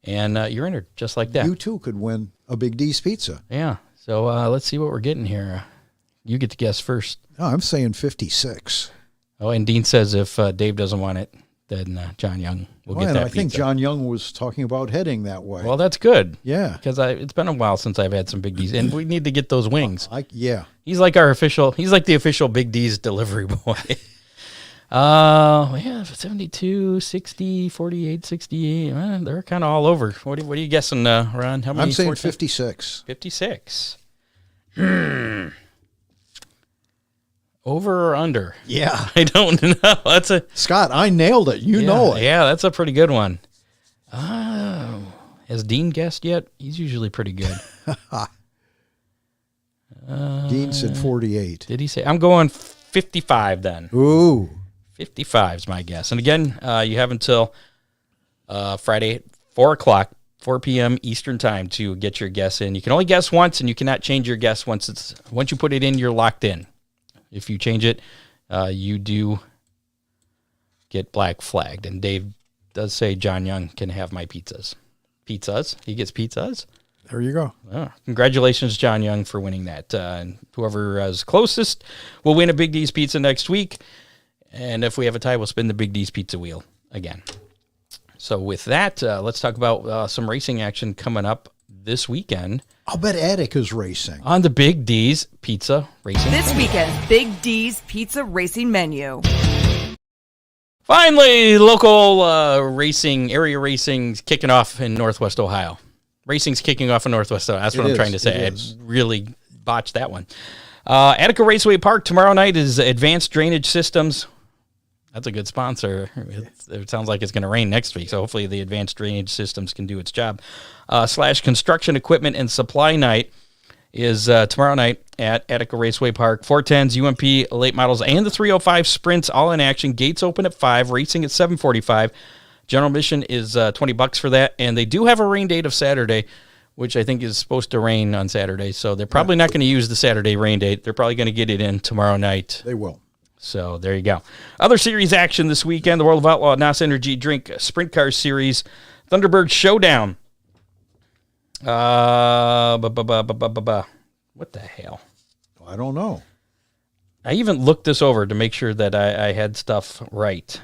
Speaker 2: and you're entered just like that.
Speaker 3: You too could win a Big D's pizza.
Speaker 2: Yeah. So let's see what we're getting here. You get to guess first.
Speaker 3: Oh, I'm saying 56.
Speaker 2: Oh, and Dean says if Dave doesn't want it, then John Young will get that
Speaker 3: I
Speaker 2: pizza.
Speaker 3: think John Young was talking about heading that way.
Speaker 2: Well, that's good.
Speaker 3: Yeah.
Speaker 2: Because it's been a while since I've had some Big D's, and we need to get those wings.
Speaker 3: Yeah.
Speaker 2: He's like the official Big D's delivery boy. Yeah, 72, 60, 48, 68. They're kind of all over. What are you guessing, Ron? How many?
Speaker 3: I'm saying 56.
Speaker 2: 56. Over or under?
Speaker 3: Yeah.
Speaker 2: I don't know.
Speaker 3: Scott, I nailed it. You know it.
Speaker 2: Yeah, that's a pretty good one. Has Dean guessed yet? He's usually pretty good.
Speaker 3: Dean said 48.
Speaker 2: Did he say? I'm going 55 then.
Speaker 3: Ooh.
Speaker 2: 55 is my guess. And again, you have until Friday, 4 o'clock, 4 p.m. Eastern time to get your guess in. You can only guess once, and you cannot change your guess once you put it in, you're locked in. If you change it, you do get black flagged. And Dave does say John Young can have my pizzas. Pizzas? He gets pizzas?
Speaker 3: There you go.
Speaker 2: Oh, congratulations, John Young, for winning that. And whoever is closest will win a Big D's pizza next week. And if we have a tie, we'll spin the Big D's pizza wheel again. So with that, let's talk about some racing action coming up this weekend.
Speaker 3: I'll bet Attica's racing.
Speaker 2: On the Big D's Pizza Racing.
Speaker 1: This weekend's Big D's Pizza Racing menu.
Speaker 2: Finally, local area racing's kicking off in Northwest Ohio. Racing's kicking off in Northwest Ohio. That's what I'm trying to say. I really botched that one. Attica Raceway Park tomorrow night is Advanced Drainage Systems. That's a good sponsor. It sounds like it's going to rain next week, so hopefully the Advanced Drainage Systems can do its job. / Construction Equipment and Supply Night is tomorrow night at Attica Raceway Park. 410s, UMP late models, and the 305 sprints all in action. Gates open at 5, racing at 7:45. General admission is $20 for that, and they do have a rain date of Saturday, which I think is supposed to rain on Saturday, so they're probably not going to use the Saturday rain date. They're probably going to get it in tomorrow night.
Speaker 3: They will.
Speaker 2: So there you go. Other series action this weekend, the World of Outlaw NOS Energy Drink Sprint Car Series, Thunderbird Showdown. What the hell?
Speaker 3: I don't know.
Speaker 2: I even looked this over to make sure that I had stuff right.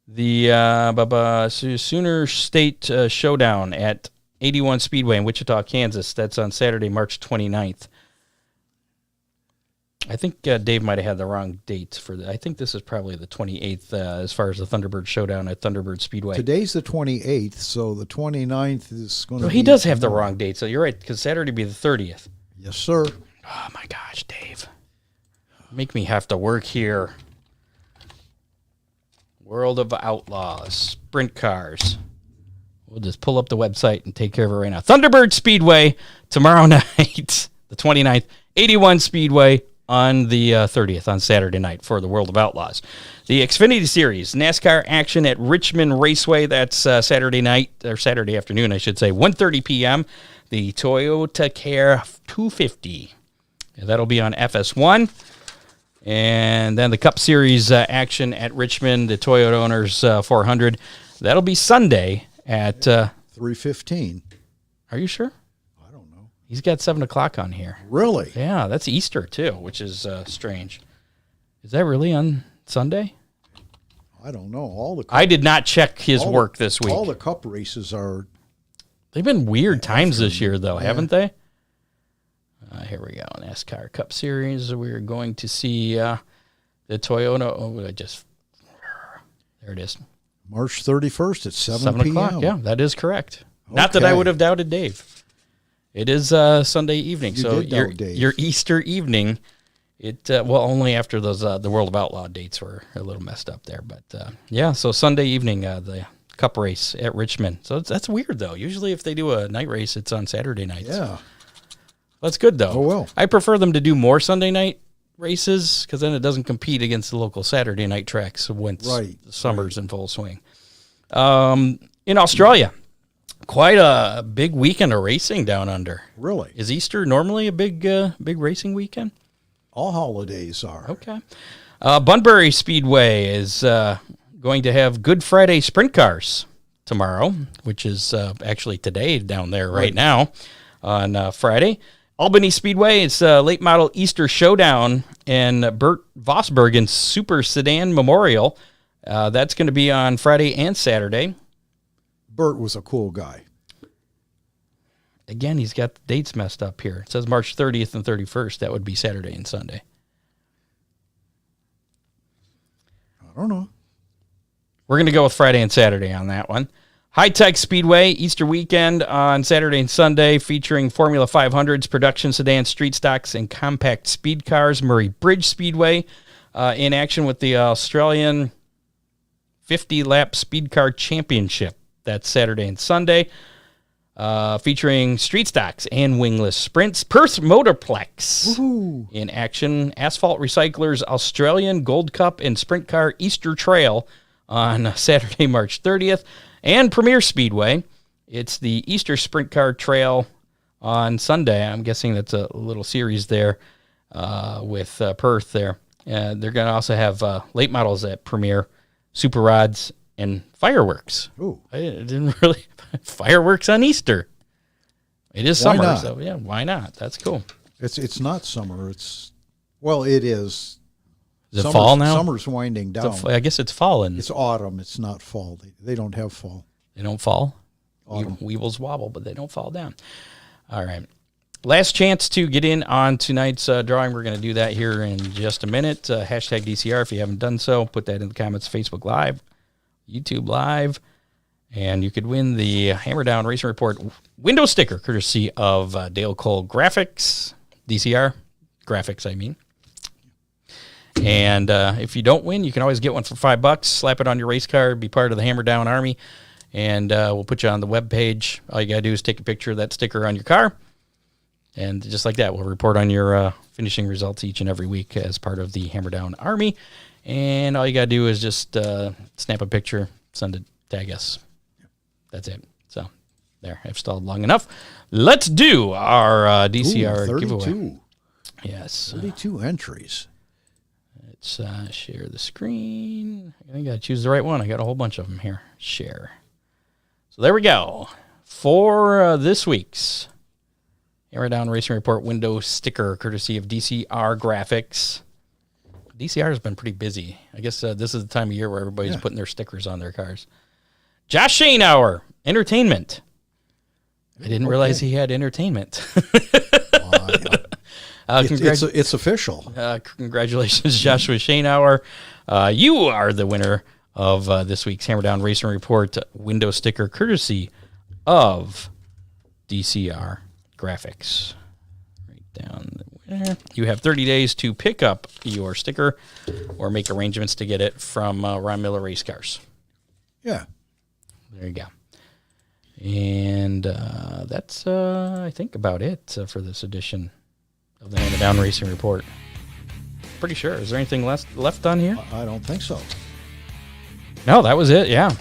Speaker 2: The Sooner State Showdown at 81 Speedway in Wichita, Kansas. That's on Saturday, March 29th. I think Dave might have had the wrong dates for that. I think this is probably the 28th as far as the Thunderbird Showdown at Thunderbird Speedway.
Speaker 3: Today's the 28th, so the 29th is going to be...
Speaker 2: He does have the wrong date, so you're right, because Saturday would be the 30th.
Speaker 3: Yes, sir.
Speaker 2: Oh, my gosh, Dave. Make me have to work here. World of Outlaws, sprint cars. We'll just pull up the website and take care of it right now. Thunderbird Speedway tomorrow night, the 29th. 81 Speedway on the 30th on Saturday night for the World of Outlaws. The Xfinity Series, NASCAR action at Richmond Raceway. That's Saturday night, or Saturday afternoon, I should say, 1:30 p.m. The Toyota Care 250. That'll be on FS1. And then the Cup Series action at Richmond, the Toyota Owners 400. That'll be Sunday at
Speaker 3: 3:15.
Speaker 2: Are you sure?
Speaker 3: I don't know.
Speaker 2: He's got 7 o'clock on here.
Speaker 3: Really?
Speaker 2: Yeah, that's Easter too, which is strange. Is that really on Sunday?
Speaker 3: I don't know.
Speaker 2: I did not check his work this week.
Speaker 3: All the Cup races are...
Speaker 2: They've been weird times this year, though, haven't they? Here we go. NASCAR Cup Series. We're going to see the Toyota. Oh, there it is.
Speaker 3: March 31st at 7
Speaker 2: o'clock.
Speaker 3: p.m.
Speaker 2: Yeah, that is correct. Okay. Not that I would have doubted Dave. It is Sunday evening. So your Easter evening, only after those the World of Outlaw dates were a little messed up there. But so Sunday evening, the Cup race at Richmond. So that's weird, though. Usually if they do a night race, it's on Saturday nights.
Speaker 3: Yeah.
Speaker 2: That's good, though.
Speaker 3: Oh, well.
Speaker 2: I prefer them to do more Sunday night races because then it doesn't compete against the local Saturday night tracks once the summer's in full swing. In Australia, quite a big weekend of racing down under.
Speaker 3: Really?
Speaker 2: Is Easter normally a big racing weekend?
Speaker 3: All holidays are.
Speaker 2: Okay. Bunbury Speedway is going to have Good Friday sprint cars tomorrow, which is actually today down there right now on Friday. Albany Speedway, it's late model Easter Showdown and Bert Vosbergen's Super Sedan Memorial. That's going to be on Friday and Saturday.
Speaker 3: Bert was a cool guy.
Speaker 2: Again, he's got the dates messed up here. It says March 30th and 31st. That would be Saturday and Sunday.
Speaker 3: I don't know.
Speaker 2: We're going to go with Friday and Saturday on that one. High Tech Speedway, Easter weekend on Saturday and Sunday, featuring Formula 500s, production sedans, street stocks, and compact speed cars. Murray Bridge Speedway in action with the Australian 50-lap Speed Car Championship. That's Saturday and Sunday, featuring street stocks and wingless sprints. Perth Motorplex in action. Asphalt Recyclers Australian Gold Cup and Sprint Car Easter Trail on Saturday, March 30th. And Premier Speedway, it's the Easter Sprint Car Trail on Sunday. I'm guessing that's a little series there with Perth there. They're going to also have late models at Premier, super rods, and fireworks.
Speaker 3: Ooh.
Speaker 2: I didn't really... Fireworks on Easter. It is
Speaker 3: Why
Speaker 2: summer,
Speaker 3: not?
Speaker 2: so yeah, why not? That's cool.
Speaker 3: It's not summer. It is.
Speaker 2: Is it fall now?
Speaker 3: Summer's winding down.
Speaker 2: I guess it's fall.
Speaker 3: It's autumn. It's not fall. They don't have fall.
Speaker 2: They don't fall?
Speaker 3: Autumn.
Speaker 2: Weevils wobble, but they don't fall down. All right. Last chance to get in on tonight's drawing. We're going to do that here in just a minute. Hashtag DCR if you haven't done so. Put that in the comments. Facebook Live, YouTube Live. And you could win the Hammer Down Racing Report window sticker courtesy of Dale Cole Graphics. DCR Graphics, I mean. And if you don't win, you can always get one for $5. Slap it on your race car, be part of the Hammer Down Army, and we'll put you on the webpage. All you got to do is take a picture of that sticker on your car, and just like that, we'll report on your finishing results each and every week as part of the Hammer Down Army. And all you got to do is just snap a picture, send it, tag us. That's it. So there, I've stalled long enough. Let's do our DCR giveaway. Yes.
Speaker 3: 32 entries.
Speaker 2: Let's share the screen. I got to choose the right one. I got a whole bunch of them here. Share. So there we go. For this week's Hammer Down Racing Report window sticker, courtesy of DCR Graphics. DCR has been pretty busy. I guess this is the time of year where everybody's putting their stickers on their cars. Josh Shanehour, Entertainment. I didn't realize he had entertainment.
Speaker 3: It's official.
Speaker 2: Congratulations, Joshua Schoenauer. You are the winner of this week's Hammer Down Racing Report window sticker, courtesy of DCR Graphics. Right down there. You have 30 days to pick up your sticker or make arrangements to get it from Ron Miller Race Cars.
Speaker 3: Yeah.
Speaker 2: There you go. And that's, I think, about it for this edition of the Hammer Down Racing Report. Pretty sure. Is there anything left on here?
Speaker 3: I don't think so.
Speaker 2: No, that was it. Yeah.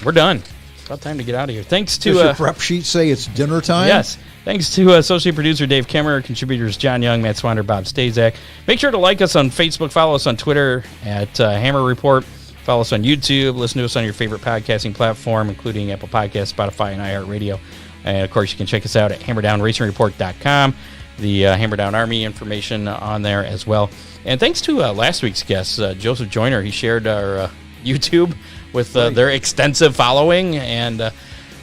Speaker 2: We're done. It's about time to get out of here. Thanks to...
Speaker 3: Does your prep sheet say it's dinner time?
Speaker 2: Yes. Thanks to associate producer Dave Kemmer, contributors John Young, Matt Swander, Bob Stazak. Make sure to like us on Facebook. Follow us on Twitter at Hammer Report. Follow us on YouTube. Listen to us on your favorite podcasting platform, including Apple Podcasts, Spotify, and iHeartRadio. And, of course, you can check us out at hammerdownracingreport.com. The Hammer Down Army information on there as well. And thanks to last week's guest, Joseph Joyner. He shared our YouTube with their extensive following, and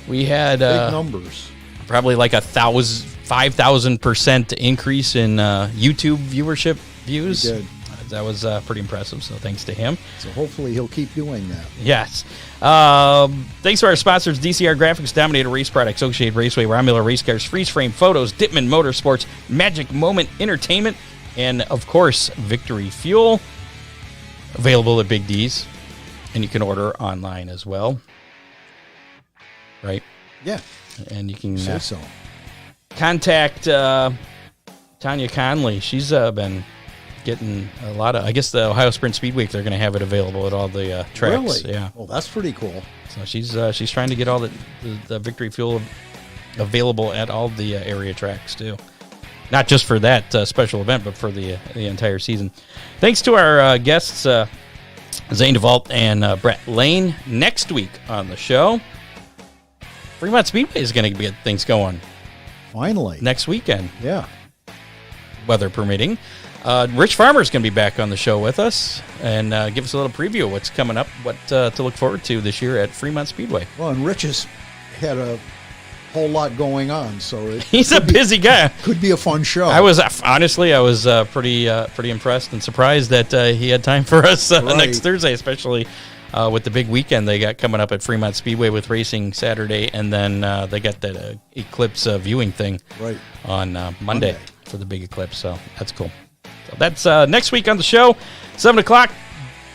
Speaker 2: we had
Speaker 3: big numbers.
Speaker 2: Probably like 5,000% increase in YouTube viewership views.
Speaker 3: He did.
Speaker 2: That was pretty impressive, so thanks to him.
Speaker 3: So hopefully he'll keep doing that.
Speaker 2: Yes. Thanks to our sponsors, DCR Graphics, Dominator Race Products, Oakshade Raceway, Ron Miller Race Cars, Freeze Frame Photos, Dittman Motorsports, Magic Moment Entertainment, and, of course, Victory Fuel. Available at Big D's, and you can order online as well. Right?
Speaker 3: Yeah.
Speaker 2: And you can
Speaker 3: Say so.
Speaker 2: Contact Tanya Conley. She's been getting a lot of, I guess the Ohio Sprint Speed Week, they're going to have it available at all the tracks.
Speaker 3: Really?
Speaker 2: Yeah.
Speaker 3: Well, that's pretty cool.
Speaker 2: So she's trying to get all the Victory Fuel available at all the area tracks too. Not just for that special event, but for the entire season. Thanks to our guests, Zane DeVault and Brett Lane. Next week on the show, Fremont Speedway is going to get things going.
Speaker 3: Finally.
Speaker 2: Next weekend.
Speaker 3: Yeah.
Speaker 2: Weather permitting. Rich Farmer's going to be back on the show with us and give us a little preview of what's coming up, what to look forward to this year at Fremont Speedway.
Speaker 3: Well, and Rich has had a whole lot going on, so
Speaker 2: he's a busy guy.
Speaker 3: Could be a fun show.
Speaker 2: I was pretty impressed and surprised that he had time for us next Thursday, especially with the big weekend they got coming up at Fremont Speedway with racing Saturday, and then they got that eclipse viewing thing on Monday for the big eclipse. So that's cool. So that's next week on the show, 7 o'clock.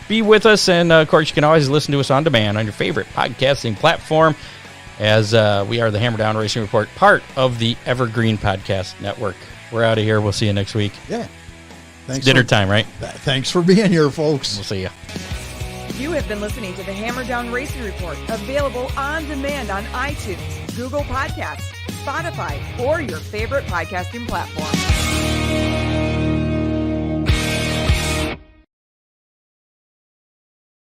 Speaker 2: Be with us, and of course you can always listen to us on demand on your favorite podcasting platform, as we are the Hammer Down Racing Report, part of the Evergreen Podcast Network. We're out of here. We'll see you next week.
Speaker 3: Yeah.
Speaker 2: It's dinner time, right?
Speaker 3: Thanks for being here, folks.
Speaker 2: We'll see you.
Speaker 1: You have been listening to the Hammer Down Racing Report, available on demand on iTunes, Google Podcasts, Spotify, or your favorite podcasting platform.